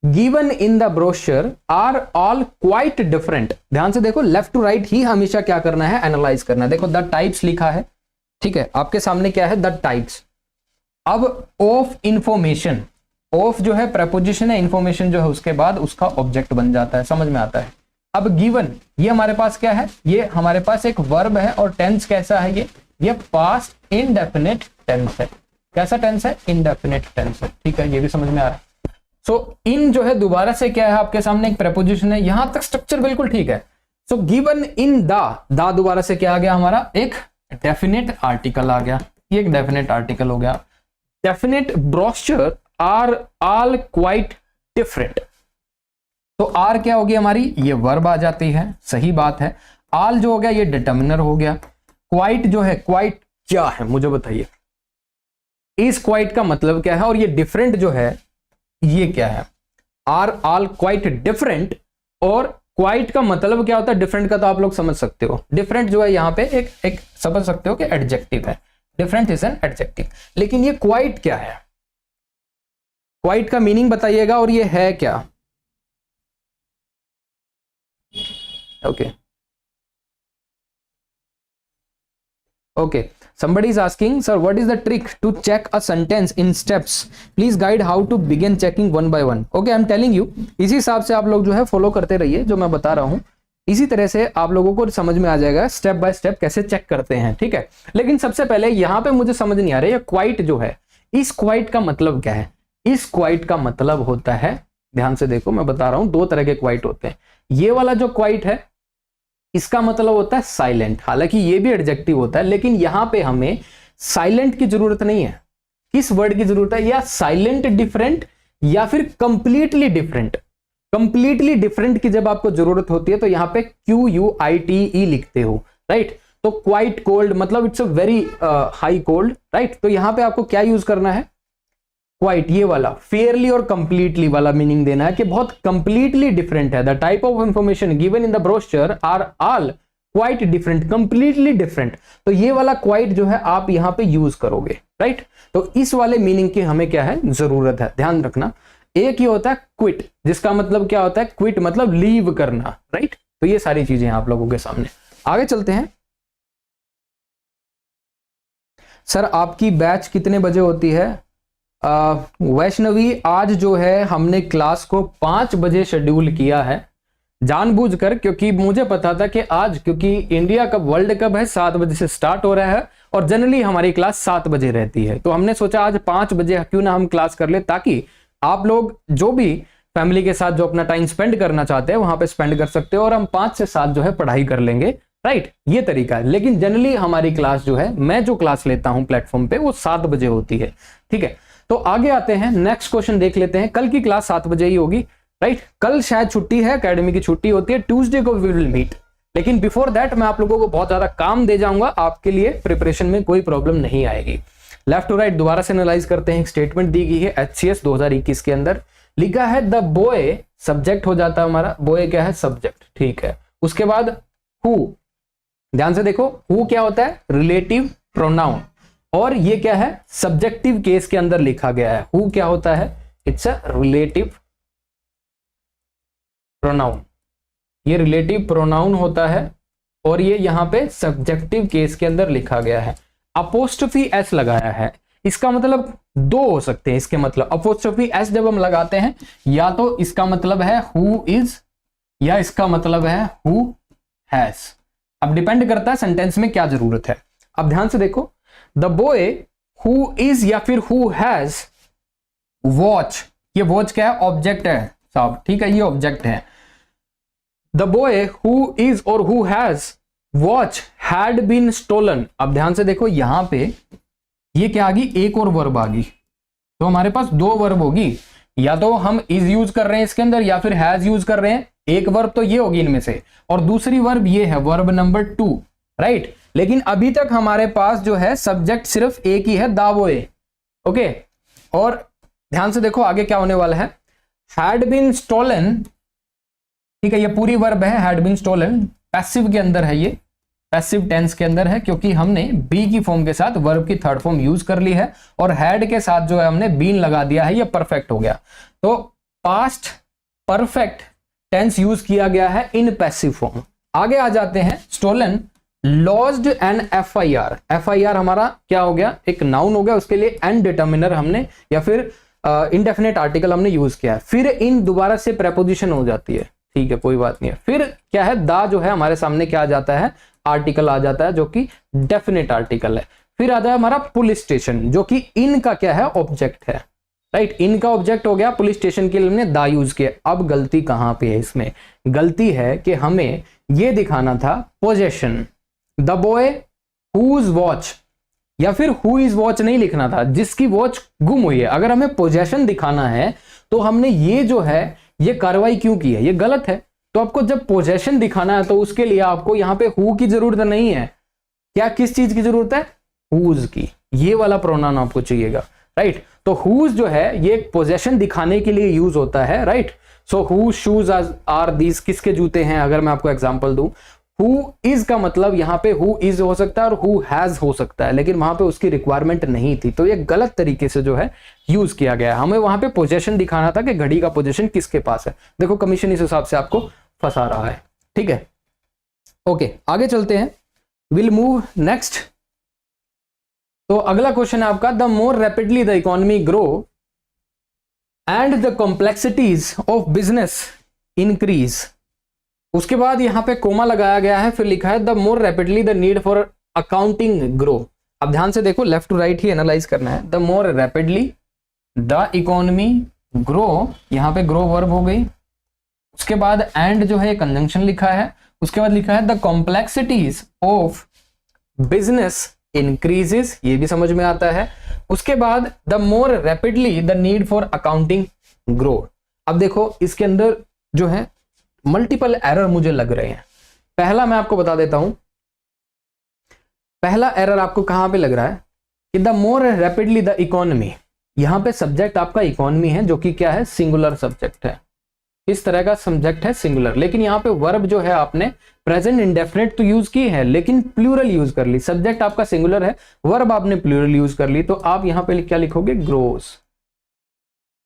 given in the brochure are all quite different. ध्यान से देखो, लेफ्ट टू राइट ही हमेशा क्या करना है, एनालाइज करना है। देखो द टाइप्स लिखा है, ठीक है, आपके सामने क्या है, द टाइप्स। अब ऑफ इंफॉर्मेशन, ऑफ जो है प्रेपोजिशन है, इंफॉर्मेशन जो है उसके बाद उसका ऑब्जेक्ट बन जाता है, समझ में आता है। अब गिवन, ये हमारे पास क्या है, ये हमारे पास एक वर्ब है और टेंस कैसा है, ये पास्ट इंडेफिनिट टेंस है। कैसा टेंस है, इंडेफिनिट टेंस है, ठीक है, ये भी समझ में आ रहा है। सो इन जो है दोबारा से क्या है आपके सामने एक प्रेपोजिशन है, यहां तक स्ट्रक्चर बिल्कुल ठीक है। सो गिवन इन द दोबारा से क्या आ गया हमारा, एक डेफिनेट आर्टिकल आ गया, ये एक डेफिनेट आर्टिकल हो गया। Definite brochure are all quite different, तो आर क्या होगी हमारी, ये वर्ब आ जाती है, सही बात है। आल जो हो गया ये डिटर्मिनर हो गया। क्वाइट जो है, क्वाइट क्या है मुझे बताइए, इस क्वाइट का मतलब क्या है, और ये डिफरेंट जो है ये क्या है, आर ऑल क्वाइट डिफरेंट। और क्वाइट का मतलब क्या होता है, डिफरेंट का तो आप लोग समझ सकते हो, डिफरेंट जो है यहाँ पे एक समझ सकते हो कि एडजेक्टिव है, डिफरेंट इज एन एडजेक्टिव। लेकिन ये क्वाइट क्या है, क्वाइट का मीनिंग बताइएगा, और ये है क्या। Okay, somebody is asking, sir, what is the trick to check a sentence in steps? Please guide how to begin checking one by one. Okay, I'm telling you, इसी हिसाब से आप लोग जो है फॉलो करते रहिए, जो मैं बता रहा हूं इसी तरह से आप लोगों को समझ में आ जाएगा स्टेप बाय स्टेप कैसे चेक करते हैं, ठीक है। लेकिन सबसे पहले यहां पे मुझे समझ नहीं आ रहा है, क्वाइट जो है, इस क्वाइट का मतलब क्या है। इस क्वाइट का मतलब होता है, ध्यान से देखो मैं बता रहा हूं, दो तरह के क्वाइट होते हैं। ये वाला जो क्वाइट है इसका मतलब होता है साइलेंट, हालांकि ये भी एडजेक्टिव होता है, लेकिन यहां पे हमें साइलेंट की जरूरत नहीं है। किस वर्ड की जरूरत है, या साइलेंट डिफरेंट या फिर कंप्लीटली डिफरेंट। कंप्लीटली डिफरेंट की जब आपको जरूरत होती है तो यहां पे QUITE लिखते हो, राइट। तो क्वाइट कोल्ड मतलब it's a very high cold, right. तो यहां पे आपको क्या यूज करना है, क्वाइट, ये वाला फेयरली और कंप्लीटली वाला मीनिंग देना है कि बहुत कंप्लीटली डिफरेंट है। The type of information given in the brochure are all quite different, completely different. तो ये वाला क्वाइट जो है आप यहां पे यूज करोगे, राइट। तो इस वाले मीनिंग की हमें क्या है, जरूरत है, ध्यान रखना। एक ही होता है क्विट, जिसका मतलब क्या होता है, क्विट मतलब लीव करना, राइट। तो ये सारी चीजें आप लोगों के सामने। आगे चलते हैं। सर आपकी बैच कितने बजे होती है? वैष्णवी, आज जो है हमने क्लास को 5 बजे शेड्यूल किया है जानबूझकर, क्योंकि मुझे पता था कि आज, क्योंकि इंडिया कप वर्ल्ड कप है 7 बजे से स्टार्ट हो रहा है और जनरली हमारी क्लास 7 बजे रहती है, तो हमने सोचा आज 5 बजे क्यों ना हम क्लास कर ले, ताकि आप लोग जो भी फैमिली के साथ जो अपना टाइम स्पेंड करना चाहते हैं वहां पे स्पेंड कर सकते हो और हम 5 से 7 जो है पढ़ाई कर लेंगे, राइट। ये तरीका है। लेकिन जनरली हमारी क्लास जो है, मैं जो क्लास लेता हूं प्लेटफॉर्म पे, वो 7 बजे होती है, ठीक है। तो आगे आते हैं, नेक्स्ट क्वेश्चन देख लेते हैं। कल की क्लास 7 बजे ही होगी, राइट। कल शायद छुट्टी है, एकेडमी की छुट्टी होती है, ट्यूसडे को वी विल मीट। लेकिन बिफोर दैट मैं आप लोगों को बहुत ज्यादा काम दे जाऊंगा, आपके लिए प्रिपरेशन में कोई प्रॉब्लम नहीं आएगी। लेफ्ट टू राइट दोबारा से एनालाइज करते हैं। एक स्टेटमेंट दी गई है HCS 2021 के अंदर, लिखा है द बॉय, सब्जेक्ट हो जाता है हमारा, बॉय क्या है, सब्जेक्ट, ठीक है। उसके बाद हु, ध्यान से देखो, हु क्या होता है, रिलेटिव प्रोनाउन, और ये क्या है, सब्जेक्टिव केस के अंदर लिखा गया है। हु क्या होता है, इट्स अ रिलेटिव प्रोनाउन, ये रिलेटिव प्रोनाउन होता है और ये यहां पे सब्जेक्टिव केस के अंदर लिखा गया है। अपोस्ट्रोफी एस लगाया है, इसका मतलब दो हो सकते हैं। इसके मतलब अपोस्ट्रोफी एस जब हम लगाते हैं, या तो इसका मतलब है हु इज, या इसका मतलब है हु हैज। अब डिपेंड करता है सेंटेंस में क्या जरूरत है। अब ध्यान से देखो, द बॉय हु इज या फिर हु हैज वॉच, ये वॉच क्या है, ऑब्जेक्ट है साहब, ठीक है, ये ऑब्जेक्ट है। द बॉय हु इज और who has watch had been stolen. अब ध्यान से देखो, यहां पे ये क्या आ गई, एक और वर्ब आ गई, तो हमारे पास दो वर्ब होगी, या तो हम इज यूज कर रहे हैं इसके अंदर या फिर हैज यूज कर रहे हैं। एक वर्ब तो ये होगी इनमें से, और दूसरी वर्ब ये है, वर्ब नंबर 2, राइट। लेकिन अभी तक हमारे पास जो है सब्जेक्ट सिर्फ एक ही है, दा बोए, ओके। और ध्यान से देखो आगे क्या होने वाला है, हैड बीन स्टोलन, ठीक है, ये पूरी वर्ब है, हैड बीन स्टोलन, पैसिव के अंदर है, ये पैसिव टेंस के अंदर है, क्योंकि हमने बी की फॉर्म के साथ वर्ब की थर्ड फॉर्म यूज कर ली है, और हैड के साथ जो है हमने बीन लगा दिया है, ये परफेक्ट हो गया। तो पास्ट परफेक्ट टेंस यूज किया गया है इन पैसिव फॉर्म। आगे आ जाते हैं, stolen lost an FIR। FIR हमारा क्या हो गया, एक नाउन हो गया, उसके लिए एन डिटर्मिनर हमने या फिर इंडेफिनेट आर्टिकल हमने यूज किया है। फिर इन दोबारा से प्रेपोजिशन हो जाती है, ठीक है, कोई बात नहीं है। फिर क्या है, दा जो है हमारे सामने क्या आ जाता है, आर्टिकल आ जाता है, जो कि डेफिनेट आर्टिकल है। फिर आता है हमारा पुलिस स्टेशन, जो कि इन का क्या है, ऑब्जेक्ट है, राइट। इन का ऑब्जेक्ट हो गया, पुलिस स्टेशन के लिए हमने दा यूज किया। अब गलती कहां पे है इसमें, गलती है कि हमें यह दिखाना था possession, the boy whose watch, या फिर हु इज वॉच नहीं लिखना था, जिसकी वॉच गुम हुई है। अगर हमें पोजेशन दिखाना है तो हमने ये जो है ये कार्रवाई क्यों की है, ये गलत है। तो आपको जब पोजेशन दिखाना है तो उसके लिए आपको यहां पे हु की जरूरत नहीं है, क्या किस चीज की जरूरत है, हुज की, ये वाला प्रोनाउन आपको चाहिएगा, राइट। तो हुज जो है ये पोजेशन दिखाने के लिए यूज होता है, right. So who shoes are these, किसके जूते हैं। अगर मैं आपको एग्जांपल दूं, हु इज का मतलब यहां पे हु इज हो सकता है और हु हैज हो सकता है, लेकिन वहां पे उसकी रिक्वायरमेंट नहीं थी, तो ये गलत तरीके से जो है यूज किया गया है। हमें वहां पे पोजीशन दिखाना था कि घड़ी का पोजीशन किसके पास है। देखो कमीशन इस हिसाब से आपको फंसा रहा है, ठीक है। ओके, आगे चलते हैं, विल मूव नेक्स्ट। तो अगला क्वेश्चन है आपका, the more rapidly the economy grow and the complexities of business increase. उसके बाद यहां पे कोमा लगाया गया है, फिर लिखा है the more rapidly the need for accounting grow. अब ध्यान से देखो, लेफ्ट टू राइट ही एनालाइज करना है। The more rapidly the economy grow, यहां पे ग्रो वर्ब हो गई। उसके बाद एंड जो है कंजंक्शन लिखा है। उसके बाद लिखा है the complexities of business increases, ये भी समझ में आता है। उसके बाद the more rapidly the need for accounting grow. अब देखो इसके अंदर जो है मल्टीपल एरर मुझे लग रहे हैं। पहला मैं आपको बता देता हूं, पहला एरर आपको कहां पे लग रहा है कि the more rapidly the economy, यहां पे सब्जेक्ट आपका इकोनॉमी है, जो कि क्या है, सिंगुलर सब्जेक्ट है। इस तरह का सब्जेक्ट है सिंगुलर, लेकिन यहां पे वर्ब जो है आपने प्रेजेंट इंडेफिनिट तो यूज की है, लेकिन प्लूरल यूज कर ली। सब्जेक्ट आपका सिंगुलर है, वर्ब आपने प्लूरल यूज कर ली, तो आप यहां पे क्या लिखोगे, ग्रोस,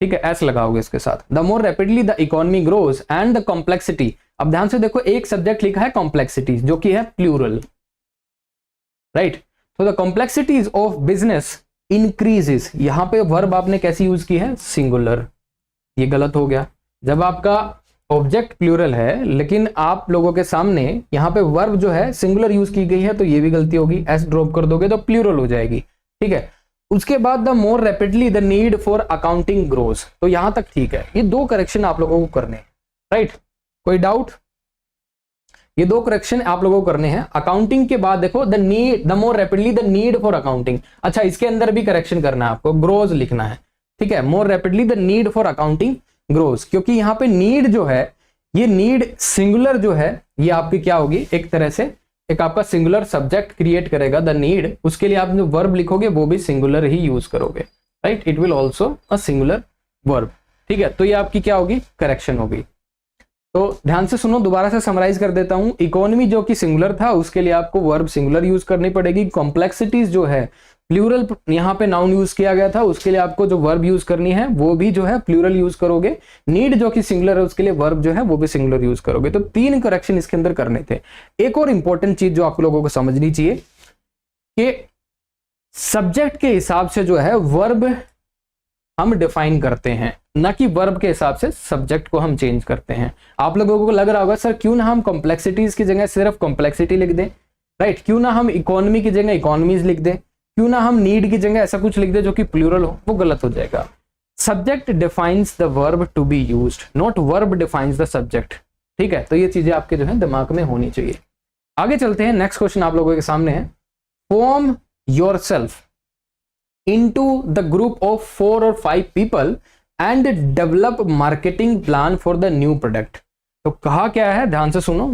ठीक है, एस लगाओगे इसके साथ। The more rapidly the economy grows and the complexity. अब ध्यान से देखो, एक सब्जेक्ट लिखा है कॉम्प्लेक्सिटी, जो कि है प्लूरल, राइट। तो the complexities of business increases, यहां पे वर्ब आपने कैसी यूज की है, सिंगुलर, ये गलत हो गया। जब आपका ऑब्जेक्ट प्लूरल है लेकिन आप लोगों के सामने यहां पे वर्ब जो है सिंगुलर यूज की गई है, तो ये भी गलती होगी, एस ड्रॉप कर दोगे तो प्लूरल हो जाएगी, ठीक है। उसके बाद the more rapidly the need for accounting grows, तो यहां तक ठीक है। ये दो करेक्शन आप लोगों को करने हैं, राइट, कोई डाउट, ये दो करेक्शन आप लोगों को करने हैं। अकाउंटिंग के बाद देखो the need, the more rapidly the need for accounting, अच्छा इसके अंदर भी करेक्शन करना है आपको, ग्रोज लिखना है, ठीक है। मोर rapidly the need for accounting grows, क्योंकि यहां पे नीड जो है, ये नीड सिंगुलर जो है, ये आपकी क्या होगी, एक तरह से एक आपका सिंगुलर सब्जेक्ट क्रिएट करेगा द नीड। उसके लिए आप जो वर्ब लिखोगे वो भी सिंगुलर ही यूज करोगे, right, it will also a singular verb, ठीक है। तो ये आपकी क्या होगी, करेक्शन होगी। तो ध्यान से सुनो, दोबारा से समराइज कर देता हूं। इकोनॉमी जो कि सिंगुलर था, उसके लिए आपको वर्ब सिंगुलर यूज करनी पड़ेगी। कॉम्प्लेक्सिटीज जो है प्लूरल, यहाँ पे नाउन यूज किया गया था, उसके लिए आपको जो वर्ब यूज करनी है वो भी जो है प्लूरल यूज करोगे। नीड जो कि सिंगुलर है, उसके लिए वर्ब जो है वो भी सिंगुलर यूज करोगे। तो तीन करेक्शन इसके अंदर करने थे। एक और इंपॉर्टेंट चीज जो आप लोगों को समझनी चाहिए कि सब्जेक्ट के हिसाब से जो है वर्ब हम डिफाइन करते हैं, ना कि वर्ब के हिसाब से सब्जेक्ट को हम चेंज करते हैं। आप लोगों को लग रहा होगा सर क्यों ना हम कॉम्प्लेक्सिटीज की जगह सिर्फ कॉम्प्लेक्सिटी लिख दें, राइट, क्यों ना हम इकोनॉमी की जगह इकोनॉमीज लिख दें, क्यों ना हम नीड की जगह ऐसा कुछ लिख दे जो कि प्लूरल हो, वो गलत हो जाएगा। Subject defines the verb to be used, not verb defines the subject, ठीक है। तो ये चीजें आपके जो है दिमाग में होनी चाहिए। आगे चलते हैं, नेक्स्ट क्वेश्चन आप लोगों के सामने है, form yourself into the group of 4 or 5 people and develop marketing plan for the new product। तो कहा क्या है, ध्यान से सुनो,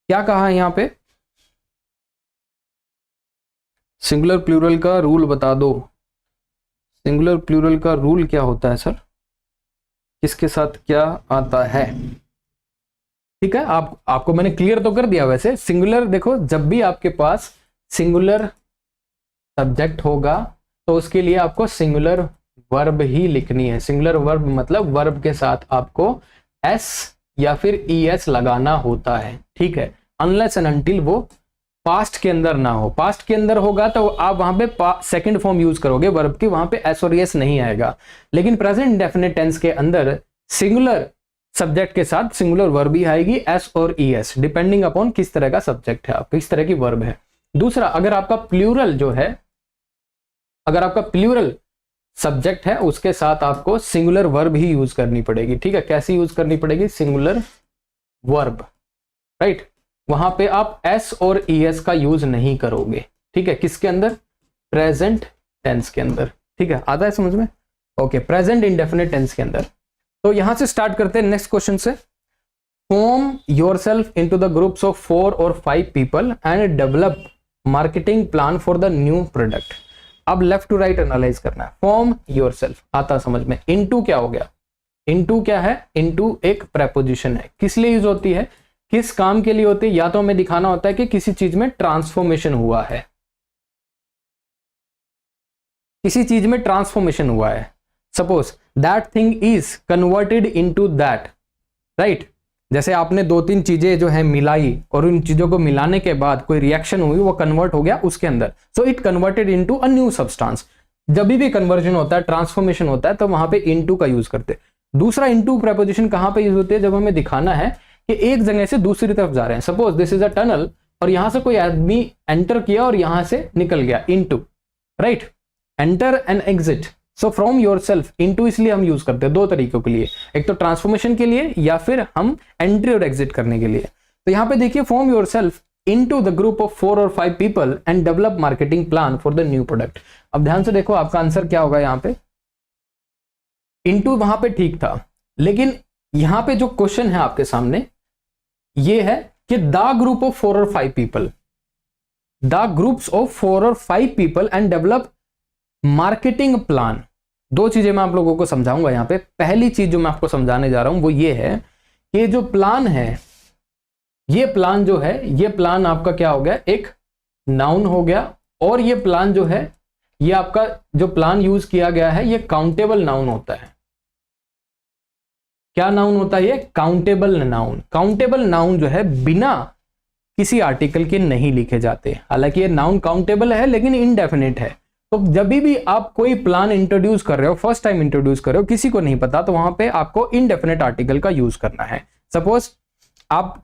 क्या कहा है यहां पे, सिंगुलर प्लूरल का रूल बता दो। सिंगुलर प्लूरल का रूल क्या होता है सर, किसके साथ क्या आता है? ठीक है, आपको मैंने क्लियर तो कर दिया। वैसे सिंगुलर देखो, जब भी आपके पास सिंगुलर सब्जेक्ट होगा तो उसके लिए आपको सिंगुलर वर्ब ही लिखनी है। सिंगुलर वर्ब मतलब वर्ब के साथ आपको एस या फिर ईएस लगाना होता है। ठीक है, अनलेस एंड अनटिल वो पास्ट के अंदर ना हो। पास्ट के अंदर होगा तो आप वहां पे सेकंड फॉर्म यूज करोगे वर्ब की, वहां पे एस और ईएस नहीं आएगा। लेकिन प्रेजेंट इंडेफिनिट टेंस के अंदर सिंगुलर सब्जेक्ट के साथ सिंगुलर वर्ब ही आएगी, एस और ईएस, डिपेंडिंग अपॉन किस तरह का सब्जेक्ट है, आप किस तरह की वर्ब है। दूसरा, अगर आपका प्लूरल जो है, अगर आपका प्लूरल सब्जेक्ट है उसके साथ आपको सिंगुलर वर्ब ही यूज करनी पड़ेगी। ठीक है, कैसी यूज करनी पड़ेगी, सिंगुलर वर्ब, राइट। वहां पे आप एस और ईएस का यूज नहीं करोगे। ठीक है, किसके अंदर, प्रेजेंट टेंस के अंदर। ठीक है, आता है समझ में? ओके, प्रेजेंट इंडेफिनिट टेंस के अंदर। तो यहां से स्टार्ट करते हैं नेक्स्ट क्वेश्चन से। Form yourself into the groups of 4 or 5 people and develop marketing plan for the new product. अब लेफ्ट टू राइट एनालाइज करना है। फॉर्म योरसेल्फ आता समझ में। इनटू क्या हो गया, इनटू क्या है, इनटू एक प्रेपोजिशन है। किस लिए यूज होती है, किस काम के लिए होती है? या तो हमें दिखाना होता है कि किसी चीज में ट्रांसफॉर्मेशन हुआ है, किसी चीज में ट्रांसफॉर्मेशन हुआ है। Suppose that thing is converted into that, right. जैसे आपने 2-3 चीजें जो है मिलाई और उन चीजों को मिलाने के बाद कोई रिएक्शन हुई, वो कन्वर्ट हो गया उसके अंदर, so it converted into a new substance. जब भी कन्वर्जन होता है, ट्रांसफॉर्मेशन होता है, तो वहां पे इनटू का यूज करते हैं। दूसरा, इनटू प्रेपोजिशन कहां पे यूज होती है, जब हमें दिखाना है कि एक जगह से दूसरी तरफ जा रहे हैं। Suppose this is a tunnel और यहां से कोई आदमी एंटर किया और यहां से निकल गया, into, right. Enter and exit. So from yourself, into इसलिए हम यूज करते हैं 2 तरीकों के लिए, एक तो ट्रांसफॉर्मेशन के लिए या फिर हम एंट्री और एग्जिट करने के लिए। तो यहां पे देखिए, form yourself into the group of 4 or 5 people and develop marketing plan for the new product. अब ध्यान से देखो आपका आंसर क्या होगा। यहां पे इनटू वहां पे ठीक था, लेकिन यहां पे जो क्वेश्चन है आपके सामने ये है कि the group of 4 or 5 people, the groups of 4 or 5 people and develop marketing plan. 2 चीजें मैं आप लोगों को समझाऊंगा यहां पे। पहली चीज जो मैं आपको समझाने जा रहा हूं वो ये है कि जो प्लान है, ये प्लान जो है, ये प्लान आपका क्या हो गया, एक नाउन हो गया। और ये प्लान जो है, ये आपका जो प्लान यूज किया गया है, ये काउंटेबल नाउन होता है। क्या नाउन होता है ये, काउंटेबल नाउन। काउंटेबल नाउन जो है बिना किसी आर्टिकल के नहीं लिखे जाते। हालांकि ये नाउन काउंटेबल है लेकिन इनडेफिनिट है। तो जब भी आप कोई प्लान इंट्रोड्यूस कर रहे हो, फर्स्ट टाइम इंट्रोड्यूस कर रहे हो, किसी को नहीं पता, तो वहां पे आपको इनडेफिनिट आर्टिकल का यूज करना है। सपोज आप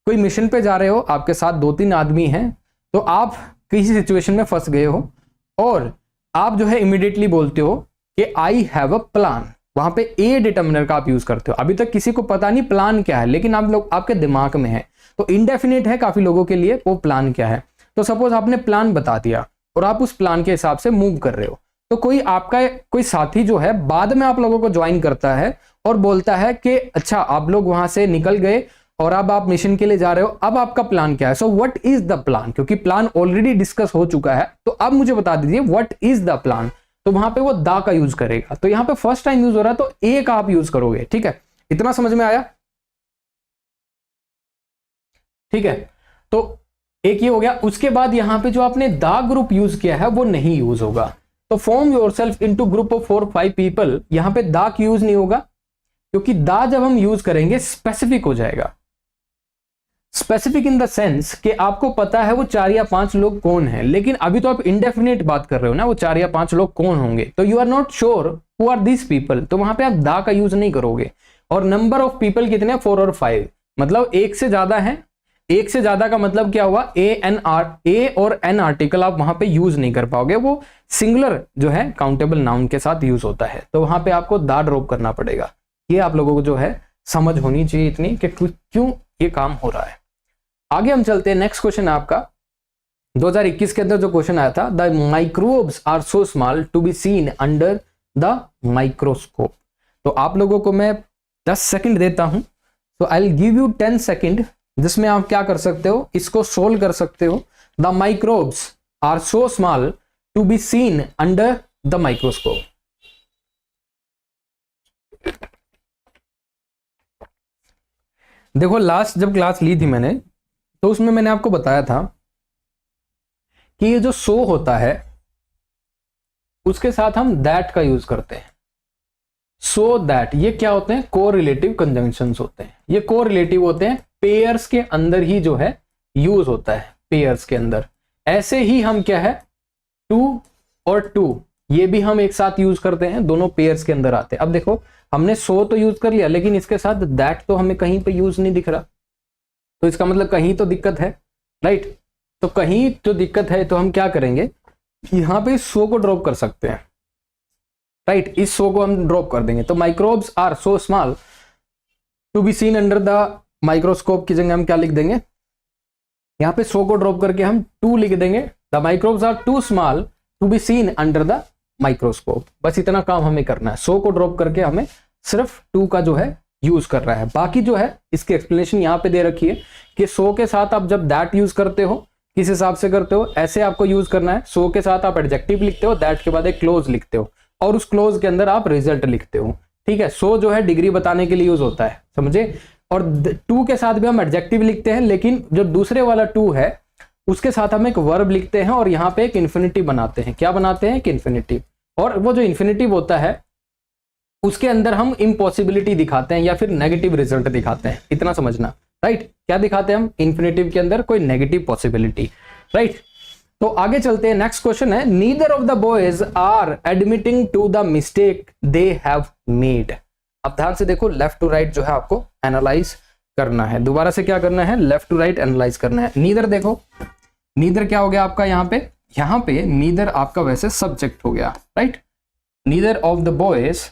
कोई मिशन पे जा रहे हो, आपके साथ 2-3 आदमी हैं, तो आप किसी सिचुएशन में फंस गए हो और आप जो है इमीडिएटली बोलते हो कि आई हैव अ प्लान। वहां पे ए डिटर्मिनर का आप यूज करते हो। अभी तक किसी को पता नहीं प्लान क्या है, लेकिन आप लोग आपके दिमाग में है, तो इनडेफिनिट है काफी लोगों के लिए वो प्लान क्या है। तो सपोज आपने प्लान बता दिया और आप उस प्लान के हिसाब से मूव कर रहे हो, तो कोई आपका कोई साथी जो है बाद में आप लोगों को ज्वाइन करता है और बोलता है कि अच्छा आप लोग वहां से निकल गए और अब आप मिशन के लिए जा रहे हो, अब आपका प्लान क्या है। So what is the plan, क्योंकि प्लान ऑलरेडी डिस्कस हो चुका है, तो अब मुझे बता दीजिए व्हाट इज द प्लान। तो वहां पे वो दा का यूज करेगा। तो यहां पे फर्स्ट टाइम यूज हो रहा है तो ए का आप यूज करोगे। ठीक है, इतना समझ में आया? ठीक है, तो एक ये हो गया। उसके बाद यहां पे जो आपने दा ग्रुप यूज किया है वो नहीं यूज होगा। तो form yourself into group of 4-5 people, यहां पे दा की यूज नहीं होगा, क्योंकि दा जब हम यूज करेंगे स्पेसिफिक हो जाएगा। स्पेसिफिक इन द सेंस कि आपको पता है वो 4 या 5 लोग कौन है, लेकिन अभी तो आप इंडेफिनिट बात कर रहे हो ना, वो 4 या 5 लोग कौन होंगे, तो you are not sure who are this people, तो वहां पे आप दा का यूज नहीं करोगे। और नंबर ऑफ पीपल कितने, 4 और 5, मतलब एक से ज्यादा है। एक से ज्यादा का मतलब क्या हुआ, ए और एन आर्टिकल आप वहां पे यूज नहीं कर पाओगे, वो सिंगुलर जो है काउंटेबल नाउन के साथ यूज होता है, तो वहां पे आपको दा ड्रॉप करना पड़ेगा। ये आप लोगों को जो है समझ होनी चाहिए इतनी कि क्यों ये काम हो रहा है। आगे हम चलते हैं, नेक्स्ट क्वेश्चन है आपका 2021 के अंदर जो क्वेश्चन आया था, the microbes are so small to be seen under the microscope. तो आप लोगों को मैं 10 सेकंड देता हूं, तो I will give you 10 second जिसमें आप क्या कर सकते हो, इसको सोल्व कर सकते हो। The microbes are so small to be seen under the microscope. देखो लास्ट जब क्लास ली थी मैंने, तो उसमें मैंने आपको बताया था कि ये जो सो होता है उसके साथ हम दैट का यूज करते हैं। सो दैट ये क्या होते हैं, कोरिलेटिव कंजंक्शंस होते हैं। ये कोरिलेटिव होते हैं, पेयर्स के अंदर ही जो है यूज होता है, पेयर्स के अंदर। ऐसे ही हम क्या है, टू और टू ये भी हम एक साथ यूज करते हैं, दोनों पेयर्स के अंदर आते हैं। अब देखो हमने सो तो यूज कर लिया, लेकिन इसके साथ दैट तो हमें कहीं पे यूज नहीं दिख रहा, तो इसका मतलब कहीं तो दिक्कत है, राइट। तो कहीं तो दिक्कत है, तो हम क्या करेंगे, यहां पे इस सो को ड्रॉप कर सकते हैं, राइट। इस सो को हम ड्रॉप कर देंगे। तो microbes are so small to be seen under the microscope की जगह हम क्या लिख देंगे, यहां पे सो को ड्रॉप करके हम टू लिख देंगे। The microbes are too small to be seen under the microscope. बस इतना काम हमें करना है, सो को ड्रॉप करके हमें सिर्फ टू का जो है यूज कर रहा है। बाकी जो है इसकी एक्सप्लेनेशन यहाँ पे दे रखी है कि सो के साथ आप जब दैट यूज करते हो, किस हिसाब से करते हो, ऐसे आपको यूज करना है। सो के साथ आप एडजेक्टिव लिखते हो, दैट के बाद एक क्लोज लिखते हो, और उस क्लोज के अंदर आप रिजल्ट लिखते हो, ठीक है। सो जो है डिग्री बताने के लिए यूज होता है, समझे। और टू के साथ भी हम एडजेक्टिव लिखते हैं, लेकिन जो दूसरे वाला टू है उसके साथ हम एक वर्ब लिखते हैं और यहाँ पे एक इन्फिनिटिव बनाते हैं। क्या बनाते हैं, एक इन्फिनिटिव। और वो जो इन्फिनिटिव होता है उसके अंदर हम इम्पॉसिबिलिटी दिखाते हैं या फिर नेगेटिव रिजल्ट दिखाते हैं, इतना समझना, राइट। क्या दिखाते हैं हम इन्फिनिटिव के अंदर, कोई नेगेटिव पॉसिबिलिटी, राइट। तो आगे चलते हैं, नेक्स्ट क्वेश्चन है, neither of the boys are admitting to the mistake they have made. अब ध्यान से देखो, लेफ्ट टू राइट जो है आपको एनालाइज करना है। दोबारा से क्या करना है, लेफ्ट टू राइट एनालाइज करना है। नीदर देखो, नीदर क्या हो गया आपका, यहाँ पे नीदर आपका वैसे सब्जेक्ट हो गया, right. Neither of the boys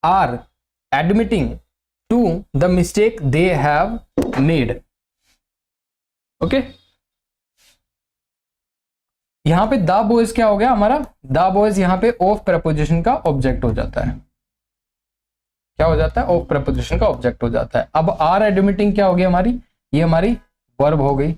are admitting to the mistake they have made, okay. यहां पे द बॉयज क्या हो गया हमारा, द बॉयज यहां पे ऑफ प्रेपोजिशन का ऑब्जेक्ट हो जाता है। क्या हो जाता है, ऑफ प्रेपोजिशन का ऑब्जेक्ट हो जाता है। अब आर एडमिटिंग क्या हो गई हमारी, ये हमारी वर्ब हो गई,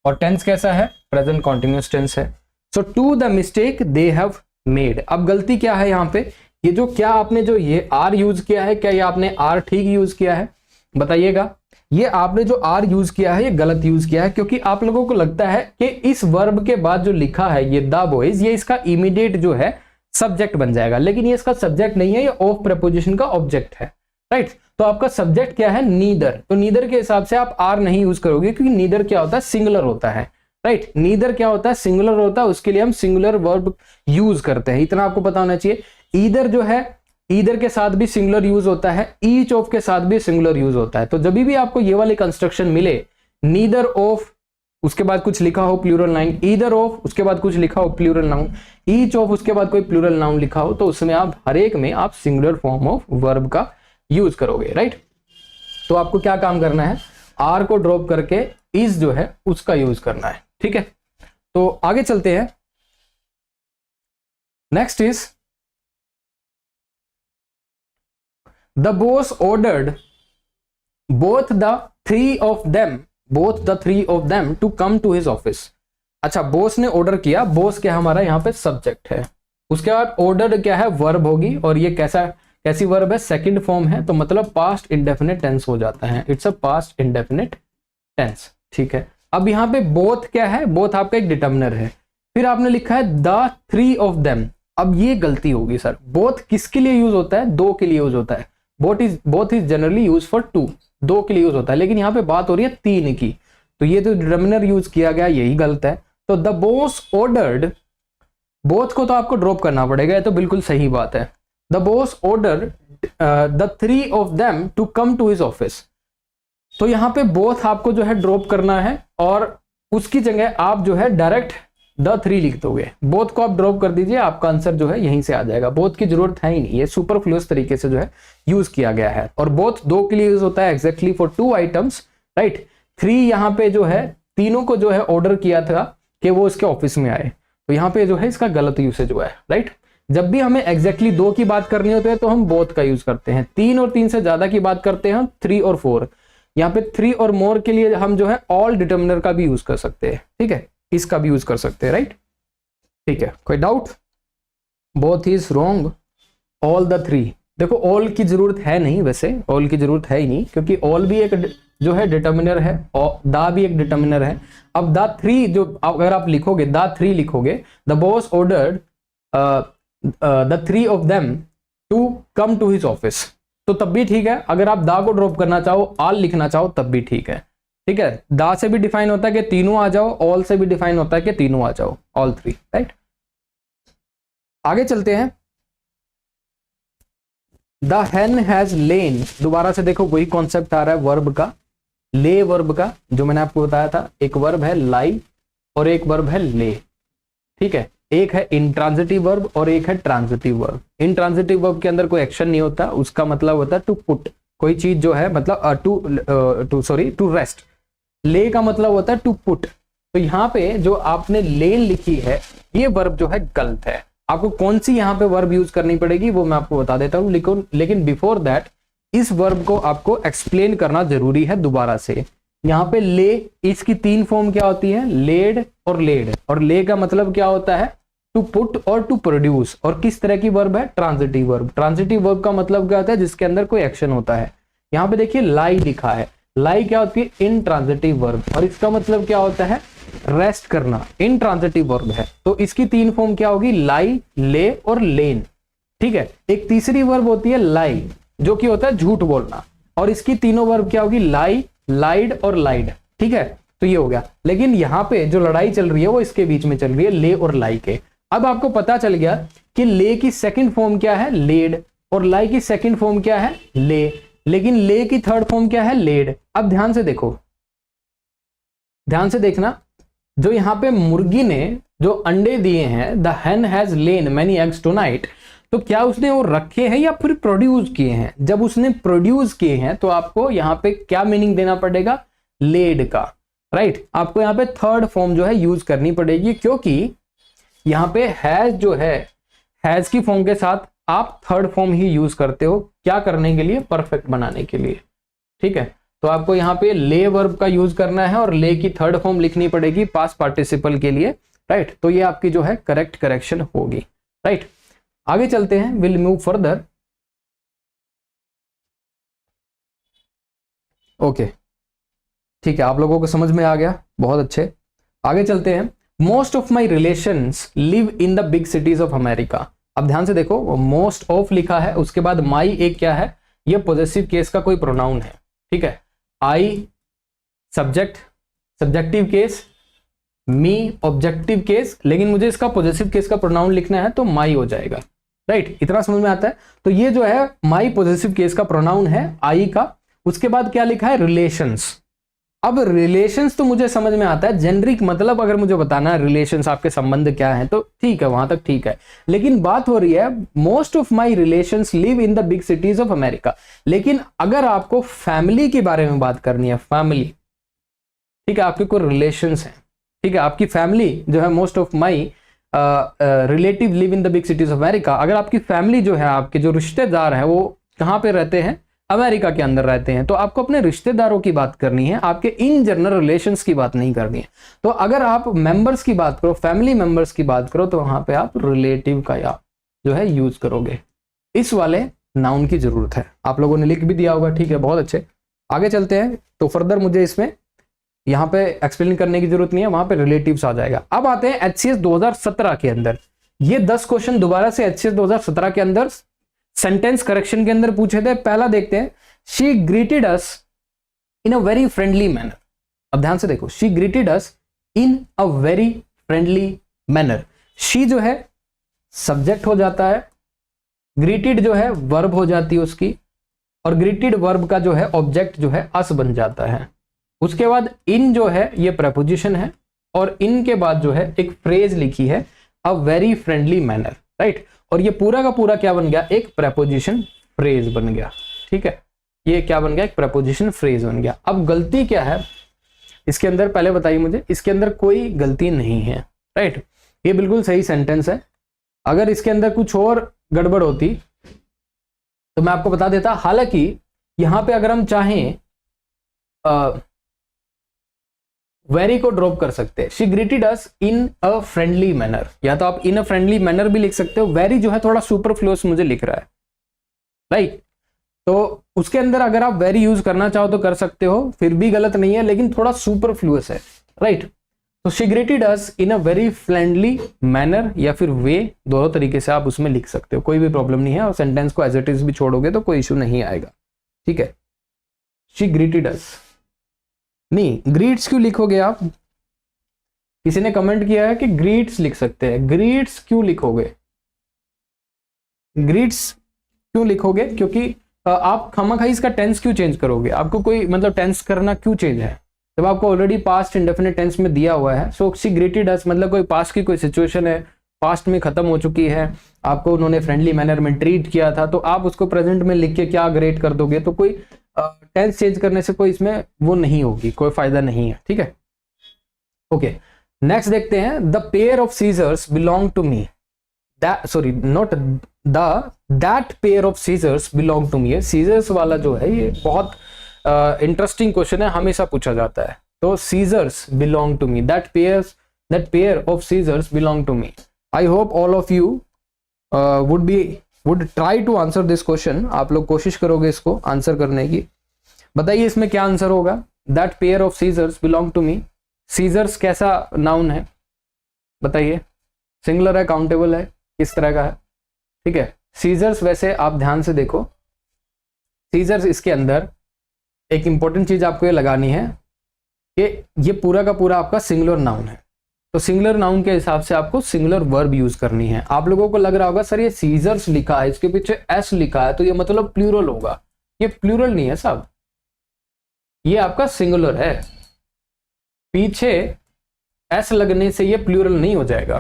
और टेंस कैसा है, प्रेजेंट कॉन्टिन्यूअस टेंस है। So to the mistake they have made. अब गलती क्या है यहाँ पे, ये जो क्या आपने जो ये आर यूज किया है, क्या ये आपने आर ठीक यूज किया है, बताइएगा। ये आपने जो आर यूज किया है ये गलत यूज किया है, क्योंकि आप लोगों को लगता है कि इस वर्ब के बाद जो लिखा है ये द बॉयज, ये इसका इमीडिएट जो है सब्जेक्ट बन जाएगा, लेकिन ये इसका सब्जेक्ट नहीं है, ये ऑफ प्रेपोजिशन का ऑब्जेक्ट है, राइट। तो आपका सब्जेक्ट क्या है, नीदर। तो नीदर के हिसाब से आप आर नहीं यूज करोगे, क्योंकि नीदर क्या होता है, सिंगुलर होता है, राइट। नीदर क्या होता है, सिंगुलर होता है, उसके लिए हम सिंगुलर वर्ब यूज करते हैं, इतना आपको पता होना चाहिए। ईदर जो है, ईदर के साथ भी सिंगुलर यूज होता है, ईच ऑफ के साथ भी सिंगुलर यूज होता है। तो जब भी आपको ये वाली कंस्ट्रक्शन मिले, नीदर ऑफ उसके बाद कुछ लिखा हो प्लूरल नाउन, ईदर ऑफ उसके बाद कुछ लिखा हो प्लूरल नाउन, ईच ऑफ उसके बाद कोई प्लूरल नाउन लिखा हो, तो उसमें आप हर एक में आप सिंगुलर फॉर्म ऑफ वर्ब का यूज करोगे, राइट। तो आपको क्या काम करना है, आर को ड्रॉप करके इज जो है उसका यूज करना है, ठीक है। तो आगे चलते हैं, next is the boss ordered both the three of them to come to his office. अच्छा, बॉस ने ऑर्डर किया, बॉस क्या हमारा यहाँ पे सब्जेक्ट है, उसके बाद ऑर्डर क्या है, वर्ब होगी, और ये कैसी वर्ब है, सेकंड फॉर्म है, तो मतलब पास्ट इंडेफिनिट टेंस हो जाता है, it's a past indefinite tense, ठीक है। अब यहाँ पे बोथ क्या है, बोथ आपका एक डिटर्मिनर है, फिर आपने लिखा है द थ्री ऑफ देम। अब ये गलती होगी सर, बोथ किसके लिए यूज होता है, दो के लिए यूज होता है, both is generally use for two, दो के लिए यूज होता है, लेकिन यहाँ पे बात हो रही है तीन की, तो ये जो डिटर्मिनर यूज किया गया यही गलत है। तो द बॉस ऑर्डर्ड, बोथ को तो आपको ड्रॉप करना पड़ेगा, ये तो बिल्कुल सही बात है। The boss order the three of them to come to his office. तो यहाँ पे बोथ आपको जो है ड्रॉप करना है, और उसकी जगह आप जो है डायरेक्ट द थ्री लिख दोगे, बोथ को आप ड्रॉप कर दीजिए, आपका आंसर जो है यहीं से आ जाएगा। बोथ की जरूरत है ही नहीं, ये सुपरफ्लुअस तरीके से जो है यूज किया गया है, और बोथ दो के लिए यूज होता है, exactly for two items, right. Three यहाँ पे जो है तीनों को जो है ऑर्डर किया था कि वो इसके ऑफिस में आए। तो यहाँ पे जो है इसका गलत यूसेज हुआ है, राइट। जब भी हमें एग्जैक्टली 2 की बात करनी होती है तो हम बोथ का यूज करते हैं। 3 और 3 से ज्यादा की बात करते हैं हम 3 और 4। यहाँ पे 3 और मोर के लिए हम जो है ऑल डिटर्मिनर का भी यूज कर सकते हैं, ठीक है, इसका भी यूज कर सकते हैं, राइट। ठीक है, कोई doubt? Both is wrong, all the 3। देखो ऑल की जरूरत है नहीं, वैसे ऑल की जरूरत है ही नहीं, क्योंकि ऑल भी एक जो है डिटर्मिनर है और दा भी एक डिटर्मिनर है। अब द 3 जो अगर आप लिखोगे, द 3 लिखोगे, the boss ordered the 3 of them to come to his office, तो तब भी ठीक है। अगर आप दा को ड्रॉप करना चाहो, ऑल लिखना चाहो, तब भी ठीक है, ठीक है। दा से भी डिफाइन होता है कि तीनों आ जाओ, ऑल से भी डिफाइन होता है कि तीनों आ जाओ, ऑल 3, राइट। आगे चलते हैं। द hen हैज लेन, दोबारा से देखो वही कॉन्सेप्ट आ रहा है वर्ब का, ले वर्ब का, जो मैंने आपको बताया था। एक वर्ब है लाई और एक वर्ब है ले, ठीक है। एक है इंट्रांजिटिव वर्ब और एक है ट्रांजिटिव वर्ब। इंट्रांजिटिव वर्ब के अंदर कोई एक्शन नहीं होता, उसका मतलब होता है टू पुट, कोई चीज जो है मतलब टू रेस्ट। ले का मतलब होता है टू पुट। तो यहाँ पे जो आपने लेन लिखी है ये वर्ब जो है गलत है। आपको कौन सी यहाँ पे वर्ब यूज करनी पड़ेगी वो मैं आपको बता देता हूँ, लेकिन बिफोर दैट इस वर्ब को आपको एक्सप्लेन करना जरूरी है दोबारा से। यहाँ पे ले, इसकी 3 फॉर्म क्या होती है, लेड और लेड। और ले का मतलब क्या होता है, टू पुट और टू प्रोड्यूस। और किस तरह की वर्ब है, ट्रांजिटिव वर्ब। ट्रांजिटिव वर्ब का मतलब क्या होता है, जिसके अंदर कोई एक्शन होता है। यहाँ पे देखिए लाई लिखा है, लाई क्या होती है, इंट्रांजिटिव वर्ब, और इसका मतलब क्या होता है, रेस्ट करना, इंट्रांजिटिव वर्ब है। तो इसकी 3 फॉर्म क्या होगी, लाई, ले और लेन, ठीक है। एक तीसरी वर्ब होती है लाई, जो कि होता है झूठ बोलना, और इसकी तीनों वर्ब क्या होगी, लाई, लाइड और लाइड, ठीक है। तो ये हो गया। लेकिन यहाँ पे जो लड़ाई चल रही है वो इसके बीच में चल रही है, ले और लाई के। अब आपको पता चल गया कि ले की सेकंड फॉर्म क्या है, लेड, और लाई की सेकंड फॉर्म क्या है, ले, लेकिन ले की थर्ड फॉर्म क्या है, लेड। अब ध्यान से देखो, ध्यान से देखना, जो यहाँ पे मुर्गी ने जो अंडे दिए हैं, the hen has lane many eggs tonight, तो क्या उसने वो रखे हैं या फिर प्रोड्यूस किए हैं। जब उसने प्रोड्यूस किए हैं तो आपको यहाँ पे क्या मीनिंग देना पड़ेगा, लेड का, राइट। आपको यहाँ पे थर्ड फॉर्म जो है यूज करनी पड़ेगी, क्योंकि यहाँ पे हैज जो है, हैज की फॉर्म के साथ आप थर्ड फॉर्म ही यूज करते हो, क्या करने के लिए, परफेक्ट बनाने के लिए, ठीक है। तो आपको यहाँ पे ले वर्ब का यूज करना है और ले की थर्ड फॉर्म लिखनी पड़ेगी पास्ट पार्टिसिपल के लिए, राइट। तो ये आपकी जो है करेक्ट करेक्शन होगी, राइट। आगे चलते हैं, विल मूव फर्दर। ओके, ठीक है, आप लोगों को समझ में आ गया, बहुत अच्छे। आगे चलते हैं। Most of my relations live in the big cities of America. अब ध्यान से देखो, मोस्ट ऑफ लिखा है, उसके बाद माई एक क्या है, ये पॉजेसिव केस का कोई प्रोनाउन है, ठीक है। I subject, subjective case, me objective case, लेकिन मुझे इसका पॉजेसिव केस का प्रोनाउन लिखना है तो माई हो जाएगा, राइट। इतना समझ में आता है। तो ये जो है माई पॉजेसिव केस का प्रोनाउन है आई का। उसके बाद क्या लिखा है, रिलेशंस। अब रिलेशंस तो मुझे समझ में आता है, जेनरिक मतलब अगर मुझे बताना है रिलेशंस आपके संबंध क्या है तो ठीक है, वहां तक ठीक है। लेकिन बात हो रही है most of my relations live in the big cities of America. लेकिन अगर आपको फैमिली के बारे में बात करनी है, फैमिली, ठीक है, आपके कोई रिलेशंस हैं, ठीक है, आपकी फैमिली जो है, most of my relative live in the big cities of America. अगर आपकी फैमिली जो है, आपके जो रिश्तेदार हैं वो कहाँ पे रहते हैं, अमेरिका के अंदर रहते हैं, तो आपको अपने रिश्तेदारों की बात करनी है, आपके इन जनरल रिलेशंस की बात नहीं करनी है। तो अगर आप मेंबर्स की बात करो, फैमिली मेंबर्स की बात करो, तो वहां पे आप रिलेटिव का या जो है यूज करोगे। इस वाले नाउन की जरूरत है, आप लोगों ने लिख भी दिया होगा, ठीक है, बहुत अच्छे। आगे चलते हैं। तो फर्दर मुझे इसमें यहाँ पे एक्सप्लेन करने की जरूरत नहीं है, वहां पे रिलेटिव्स आ जाएगा। अब आते हैं HCS 2017 के अंदर। ये 10 क्वेश्चन दोबारा से HCS 2017 के अंदर सेंटेंस करेक्शन के अंदर पूछे थे। पहला देखते हैं, she greeted us in a very friendly manner. अब ध्यान से देखो, she greeted us in a very friendly manner. She जो है सब्जेक्ट हो जाता है, ग्रीटेड जो है वर्ब हो जाती है उसकी, और ग्रीटेड वर्ब का जो है ऑब्जेक्ट जो है अस बन जाता है। उसके बाद इन जो है ये प्रपोजिशन है, और इन के बाद जो है एक फ्रेज लिखी है, a very friendly manner, right. और ये पूरा का पूरा क्या बन गया, एक प्रपोजिशन फ्रेज बन गया, ठीक है। ये क्या बन गया, एक प्रपोजिशन फ्रेज बन गया। अब गलती क्या है, इसके अंदर पहले बताइए मुझे, इसके अंदर कोई गलती नहीं है, राइट। ये बिल्कुल सही सेंटेंस है। अगर इसके अंदर कुछ और गड़बड़ होती तो मैं आपको बता देता। हालांकि यहां पे अगर हम चाहें वेरी को ड्रॉप कर सकते हैं। She greeted us in a friendly manner, या तो आप इन अ फ्रेंडली मैनर भी लिख सकते हो। वेरी जो है थोड़ा सुपरफ्लुअस मुझे लिख रहा है, राइट। तो उसके अंदर अगर आप वेरी यूज करना चाहो तो कर सकते हो, फिर भी गलत नहीं है, लेकिन थोड़ा सुपरफ्लुअस है, राइट। तो she greeted us in a very friendly manner या फिर वे, दोनों तरीके से आप उसमें लिख सकते हो, कोई भी प्रॉब्लम नहीं है। और सेंटेंस को एज इट इज भी छोड़ोगे तो कोई इश्यू नहीं आएगा, ठीक है। शी ग्रीटेड अस, नहीं ग्रीट्स क्यों लिखोगे आप? किसी ने कमेंट किया है कि ग्रीट्स लिख सकते हैं, ग्रीट्स क्यों लिखोगे? ग्रीट्स क्यों लिखोगे? क्योंकि आप खामखा इसका टेंस क्यों चेंज करोगे? आपको कोई मतलब टेंस करना क्यों चेंज है जब आपको ऑलरेडी पास्ट इंडेफिनिट टेंस में दिया हुआ है। सो शी ग्रीटेड अस मतलब कोई पास्ट की कोई सिचुएशन है, पास्ट में खत्म हो चुकी है, आपको उन्होंने फ्रेंडली मैनर में ट्रीट किया था, तो आप उसको प्रेजेंट में लिख के क्या ग्रेट कर दोगे? तो कोई टेंस चेंज करने से कोई इसमें वो नहीं होगी, कोई फायदा नहीं है, ठीक है। ओके, नेक्स्ट देखते हैं। The pair of scissors belong to me, sorry not that pair of scissors belong to me. Scissors वाला जो है ये बहुत इंटरेस्टिंग क्वेश्चन है, हमेशा पूछा जाता है। तो scissors belong to me, that pair of scissors belong to me. I hope all of you would try to answer this question. आप लोग कोशिश करोगे इसको आंसर करने की। बताइए इसमें क्या आंसर होगा? That pair of scissors belong to me. Scissors कैसा नाउन है बताइए? सिंगुलर है, काउंटेबल है, किस तरह का है? ठीक है, सीजर्स वैसे आप ध्यान से देखो, सीजर्स इसके अंदर एक इंपॉर्टेंट चीज आपको ये लगानी है कि ये पूरा का पूरा आपका सिंगुलर नाउन है। तो सिंगुलर नाउन के हिसाब से आपको सिंगुलर वर्ब यूज करनी है। आप लोगों को लग रहा होगा सर ये सीजर्स लिखा है, इसके पीछे एस लिखा है, तो ये मतलब प्लूरल होगा। ये प्लूरल नहीं है साहब, ये आपका सिंगुलर है। पीछे एस लगने से ये प्लूरल नहीं हो जाएगा,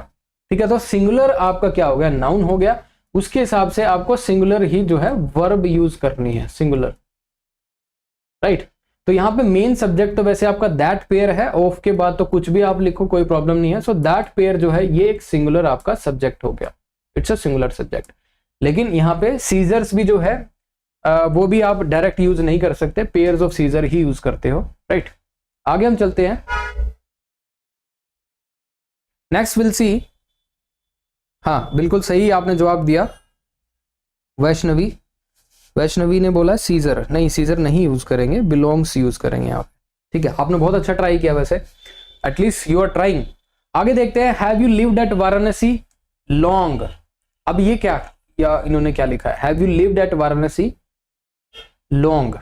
ठीक है। तो सिंगुलर आपका क्या हो गया? नाउन हो गया। उसके हिसाब से आपको सिंगुलर ही जो है वर्ब यूज करनी है, सिंगुलर, राइट। तो यहाँ पे मेन सब्जेक्ट तो वैसे आपका दैट पेयर है, ऑफ के बाद तो कुछ भी आप लिखो, कोई प्रॉब्लम नहीं है। सो दैट पेयर जो है ये एक सिंगुलर आपका सब्जेक्ट हो गया, इट्स अ सिंगुलर सब्जेक्ट। लेकिन यहाँ पे सीजर्स भी जो है वो भी आप डायरेक्ट यूज नहीं कर सकते, पेयर्स ऑफ सीजर ही यूज करते हो, राइट। आगे हम चलते हैं, नेक्स्ट विल सी। हाँ बिल्कुल सही आपने जवाब दिया। वैष्णवी ने बोला सीजर, नहीं सीजर नहीं यूज करेंगे, बिलोंग्स यूज करेंगे आप, ठीक है। आपने बहुत अच्छा ट्राई किया वैसे, एटलीस्ट यू आर ट्राइंग। आगे देखते हैं, have you lived eight Varanasi long. अब ये क्या, या इन्होंने क्या लिखा है? Have you lived eight Varanasi long.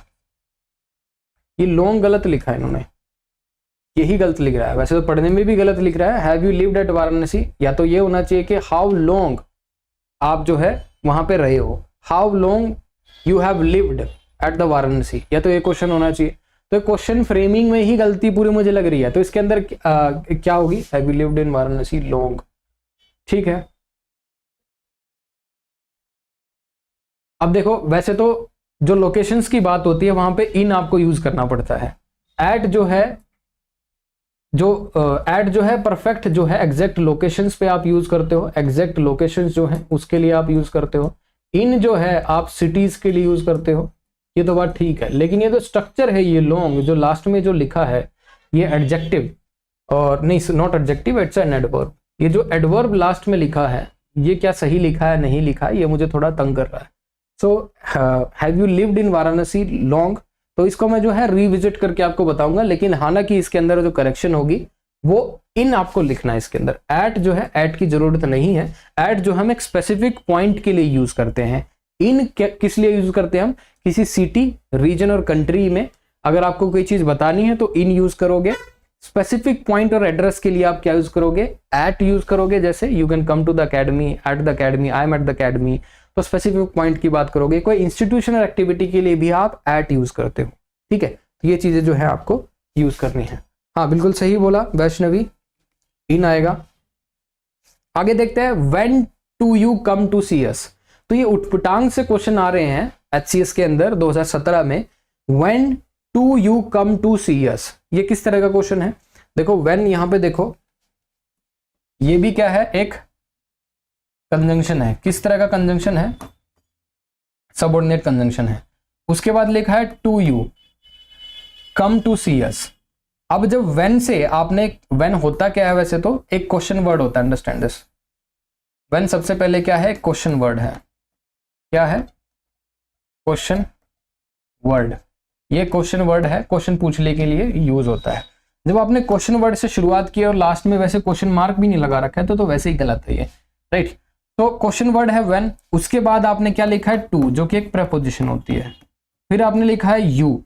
ये लॉन्ग गलत लिखा है इन्होंने, यही गलत लिख रहा है। वैसे तो पढ़ने में भी गलत लिख रहा है। Have you lived eight Varanasi, या तो ये होना चाहिए कि हाउ लॉन्ग आप जो है वहां पे रहे हो, how long you have lived at the Varanasi, या तो ये क्वेश्चन होना चाहिए। तो क्वेश्चन फ्रेमिंग में ही गलती पूरी मुझे लग रही है। तो इसके अंदर क्या होगी? Have you lived in Varanasi long, ठीक है। अब देखो, वैसे तो जो लोकेशंस की बात होती है वहां पे इन आपको यूज करना पड़ता है। एट जो है एट जो है परफेक्ट जो है एग्जैक्ट लोकेशंस पे आप यूज करते हो, एग्जैक्ट लोकेशंस जो है उसके लिए आप यूज करते हो। इन जो है आप सिटीज के लिए यूज करते हो, ये तो बात ठीक है। लेकिन ये तो स्ट्रक्चर है, ये लॉन्ग जो लास्ट में जो लिखा है ये एडजेक्टिव, और नहीं not adjective, it's an adverb. ये जो एडवर्ब लास्ट में लिखा है ये क्या सही लिखा है नहीं लिखा है, ये मुझे थोड़ा तंग कर रहा है। So have you lived in Varanasi long, तो इसको मैं जो है रिविजिट करके आपको बताऊंगा। लेकिन हालांकि इसके अंदर जो करेक्शन होगी वो इन आपको लिखना है इसके अंदर। एट जो है एट की जरूरत नहीं है। एट जो हम एक स्पेसिफिक पॉइंट के लिए यूज करते हैं। इन किस लिए यूज करते हैं हम? किसी सिटी, रीजन और कंट्री में अगर आपको कोई चीज बतानी है तो इन यूज करोगे। स्पेसिफिक पॉइंट और एड्रेस के लिए आप क्या यूज करोगे? एट यूज करोगे। जैसे you can come to the academy, at the academy, I am at the academy, तो स्पेसिफिक पॉइंट की बात करोगे। कोई इंस्टीट्यूशनल एक्टिविटी के लिए भी आप एट यूज करते हो, ठीक है। तो ये चीजें जो है आपको यूज करनी है। हाँ बिल्कुल सही बोला वैष्णवी, इन आएगा। आगे देखते हैं, when to you come to see us. तो ये उटपटांग से क्वेश्चन आ रहे हैं HCS के अंदर 2017 में। When to you come to see us, ये किस तरह का क्वेश्चन है? देखो व्हेन, यहां पे देखो ये भी क्या है, एक कंजंक्शन है। किस तरह का कंजंक्शन है? सबऑर्डिनेट कंजंक्शन है। उसके बाद लिखा है to you come to see अस। अब जब व्हेन से आपने, व्हेन होता क्या है वैसे तो एक क्वेश्चन वर्ड होता है, अंडरस्टैंड दिस। व्हेन सबसे पहले क्या है? क्वेश्चन वर्ड है। क्या है? Question word. ये क्वेश्चन वर्ड है, क्वेश्चन पूछने के लिए यूज होता है। जब आपने क्वेश्चन वर्ड से शुरुआत की और लास्ट में वैसे क्वेश्चन मार्क भी नहीं लगा रखा है तो वैसे ही गलत है ये, राइट। तो क्वेश्चन वर्ड है व्हेन, उसके बाद आपने क्या लिखा है? टू, जो कि एक प्रेपोजिशन होती है। फिर आपने लिखा है यू,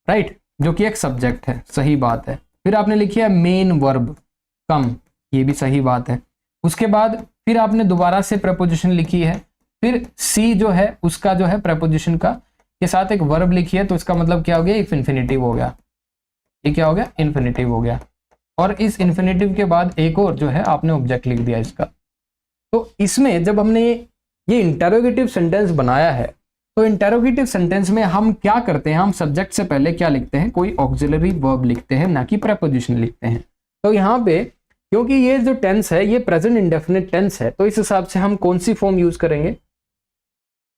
राइट, जो कि एक सब्जेक्ट है, सही बात है। फिर आपने लिखी है मेन वर्ब कम, ये भी सही बात है। उसके बाद फिर आपने दोबारा से प्रेपोजिशन लिखी है। फिर सी जो है उसका जो है प्रेपोजिशन का के साथ एक वर्ब लिखी है, तो इसका मतलब क्या हो गया? एक इन्फिनिटिव हो गया। ये क्या हो गया? इन्फिनिटिव हो गया। और इस इन्फिनिटिव के बाद एक और जो है आपने ऑब्जेक्ट लिख दिया इसका। तो इसमें जब हमने ये इंटरोगेटिव सेंटेंस बनाया है, तो इंटरोगेटिव सेंटेंस में हम क्या करते हैं? हम सब्जेक्ट से पहले क्या लिखते हैं? कोई ऑक्सिलरी वर्ब लिखते हैं, ना कि प्रेपोजिशन लिखते हैं। तो यहाँ पे क्योंकि ये जो टेंस है ये प्रेजेंट इंडेफिनिट टेंस है, तो इस हिसाब से हम कौन सी फॉर्म यूज करेंगे?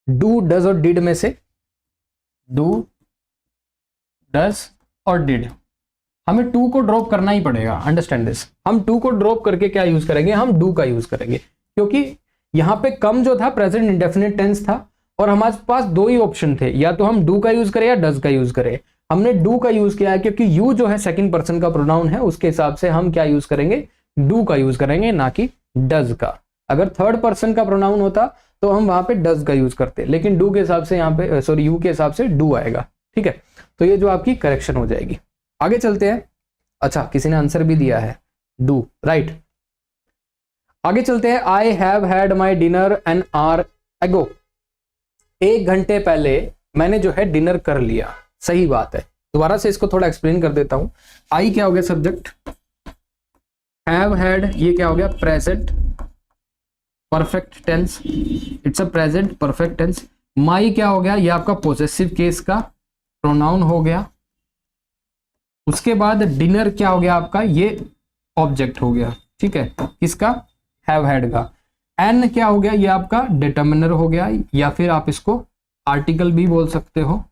डू, डज और डिड में से डू, डज और डिड। हमें टू को ड्रॉप करना ही पड़ेगा, अंडरस्टैंड दिस। हम टू को ड्रॉप करके क्या यूज करेंगे? हम डू का यूज करेंगे, क्योंकि यहां पे कम जो था प्रेजेंट इंडेफिनिट टेंस था और हमारे पास दो ही ऑप्शन थे, या तो हम डू का यूज करें या डज का यूज करें। हमने डू का यूज किया है क्योंकि यू जो है सेकंड पर्सन का प्रोनाउन है, उसके हिसाब से हम क्या यूज करेंगे? डू का यूज करेंगे, ना कि डज का। अगर थर्ड पर्सन का प्रोनाउन होता तो हम वहां पे डज का यूज करते, लेकिन डू के हिसाब से यहाँ पे, सॉरी, यू के हिसाब से डू आएगा, ठीक है। तो ये जो आपकी करेक्शन हो जाएगी। आगे चलते हैं। अच्छा, किसी ने आंसर भी दिया है डू, राइट। आगे चलते हैं। I have had my dinner an hour ago. 1 घंटे पहले मैंने जो है डिनर कर लिया, सही बात है। दोबारा से इसको थोड़ा एक्सप्लेन कर देता हूं। आई क्या हो गया? सब्जेक्ट। हैव हैड ये क्या हो गया? Present perfect tense, it's a present perfect tense. My क्या हो गया? ये आपका पोजेसिव केस का प्रोनाउन हो गया। उसके बाद डिनर क्या हो गया आपका? ये ऑब्जेक्ट हो गया, ठीक है, किसका? हैव हैड का। एन क्या हो गया? ये आपका डिटर्मिनर हो गया, या फिर आप इसको आर्टिकल भी बोल सकते हो,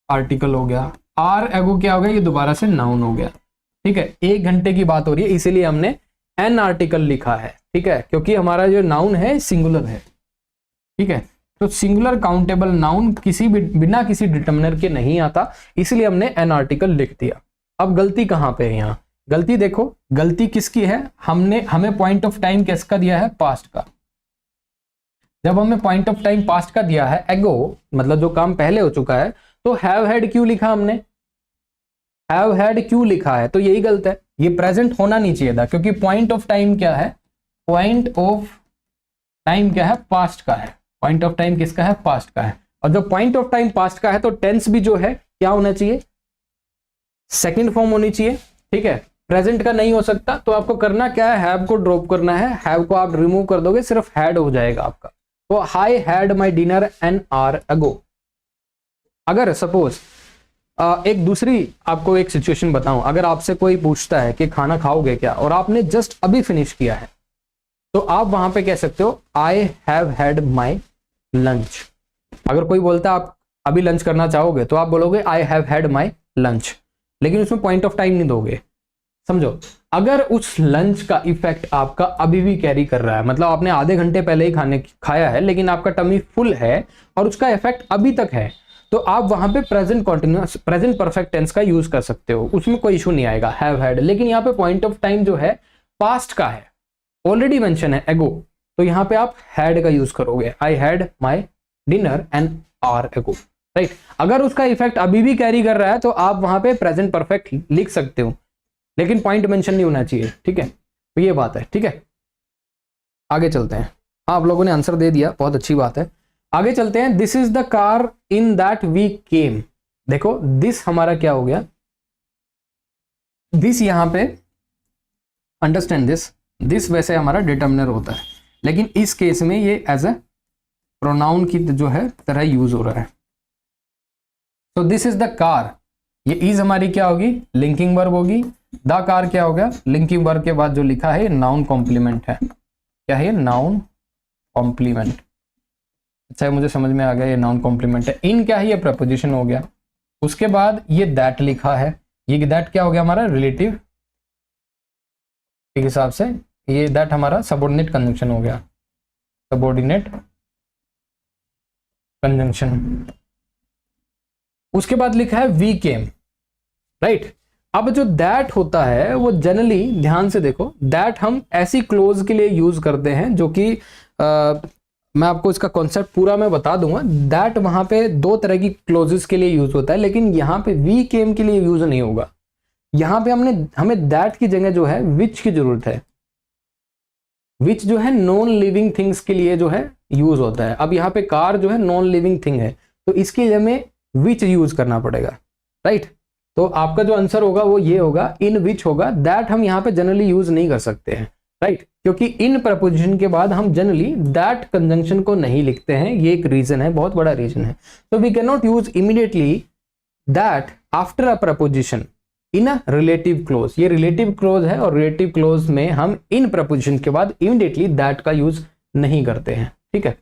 आर्टिकल हो गया। आर एगो क्या हो गया? ये दोबारा से नाउन हो गया, ठीक है। 1 घंटे की बात हो रही है, इसीलिए हमने एन आर्टिकल लिखा है, ठीक है, क्योंकि हमारा जो नाउन है सिंगुलर है, ठीक है। तो सिंगुलर काउंटेबल नाउन किसी भी बिना किसी डिटर्मिनर के नहीं आता, इसलिए हमने एन आर्टिकल लिख दिया। अब गलती कहां पे है? यहाँ गलती देखो, गलती किसकी है? हमें पॉइंट ऑफ टाइम किसका दिया है? पास्ट का। जब हमें पॉइंट ऑफ टाइम पास्ट का दिया है, एगो मतलब जो काम पहले हो चुका है, तो हैव हैड क्यों लिखा हमने? हैव हैड क्यों लिखा है? तो यही गलत है, ये प्रेजेंट होना नहीं चाहिए था, क्योंकि पॉइंट ऑफ टाइम क्या है? पॉइंट ऑफ टाइम क्या है? पास्ट का है। पॉइंट ऑफ टाइम किसका है? पास्ट का है। और जब पॉइंट ऑफ टाइम पास्ट का है तो टेंस भी जो है क्या होना चाहिए? सेकंड फॉर्म होनी चाहिए, ठीक है, प्रेजेंट का नहीं हो सकता। तो आपको करना क्या है? हैव को ड्रॉप करना है, हैव को आप रिमूव कर दोगे, सिर्फ हैड हो जाएगा आपका। तो I had my dinner an hour ago. अगर सपोज एक दूसरी आपको एक सिचुएशन बताऊं, अगर आपसे कोई पूछता है कि खाना खाओगे क्या, और आपने जस्ट अभी फिनिश किया है, तो आप वहां पे कह सकते हो I have had my lunch. अगर कोई बोलता है आप अभी लंच करना चाहोगे, तो आप बोलोगे I have had my lunch, लेकिन उसमें पॉइंट ऑफ टाइम नहीं दोगे, समझो। अगर उस लंच का इफेक्ट आपका अभी भी कैरी कर रहा है, मतलब आपने आधे घंटे पहले ही खाया है, लेकिन आपका टमी फुल है और उसका इफेक्ट अभी तक है, तो आप वहां पे present continuous, present perfect tense का यूज कर सकते हो, उसमें कोई इशू नहीं आएगा, हैव हैड। लेकिन यहाँ पे पॉइंट ऑफ टाइम जो है पास्ट का है, ऑलरेडी मेंशन है एगो, तो यहाँ पे आप हैड का यूज करोगे, I had my dinner an hour एगो, राइट। अगर उसका इफेक्ट अभी भी कैरी कर रहा है, तो आप वहां पे प्रेजेंट परफेक्ट लिख सकते हो, लेकिन पॉइंट मेंशन नहीं होना चाहिए, ठीक है। तो ये बात है, ठीक है। आगे चलते हैं। हाँ, आप लोगों ने आंसर दे दिया, बहुत अच्छी बात है। आगे चलते हैं। This is the car in that we came. देखो दिस हमारा क्या हो गया? दिस यहां पे, अंडरस्टैंड दिस वैसे हमारा डिटर्मिनर होता है, लेकिन इस केस में ये एज ए प्रोनाउन की जो है तरह यूज हो रहा है। तो दिस इज द कार, ये इज हमारी क्या होगी, लिंकिंग वर्ब होगी। द कार क्या हो गया, लिंकिंग वर्ब के बाद जो लिखा है नाउन कॉम्प्लीमेंट है। क्या है ये, नाउन कॉम्प्लीमेंट। अच्छा मुझे समझ में आ गया, ये नाउन कॉम्प्लीमेंट है। इन क्या है, ये प्रपोजिशन हो गया। उसके बाद ये दैट लिखा है, ये दैट क्या हो गया हमारा, रिलेटिव के हिसाब से ये दैट हमारा सबऑर्डिनेट कंजंक्शन हो गया, सबऑर्डिनेट कंजंक्शन। उसके बाद लिखा है वी केम, राइट। अब जो दैट होता है वो जनरली, ध्यान से देखो, दैट हम ऐसी क्लोज के लिए यूज करते हैं जो कि मैं आपको इसका कॉन्सेप्ट पूरा मैं बता दूंगा। दैट वहां पे दो तरह की क्लोजेस के लिए यूज होता है, लेकिन यहाँ पे वी केम के लिए यूज नहीं होगा। यहाँ पे हमें दैट की जगह जो है विच की जरूरत है। विच जो है नॉन लिविंग थिंग्स के लिए जो है यूज होता है। अब यहाँ पे कार जो है नॉन लिविंग थिंग है, तो इसके लिए हमें विच यूज करना पड़ेगा, राइट। तो आपका जो आंसर होगा वो ये होगा, इन विच होगा। दैट हम यहाँ पे जनरली यूज नहीं कर सकते हैं, राइट, क्योंकि इन प्रपोजिशन के बाद हम जनरली दैट कंजंक्शन को नहीं लिखते हैं। ये एक रीजन है, बहुत बड़ा रीजन है। तो we can not use immediately that after a preposition in a relative clause. ये रिलेटिव क्लोज है और रिलेटिव क्लोज में हम इन प्रपोजिशन के बाद इमीडिएटली दैट का यूज नहीं करते हैं, ठीक है।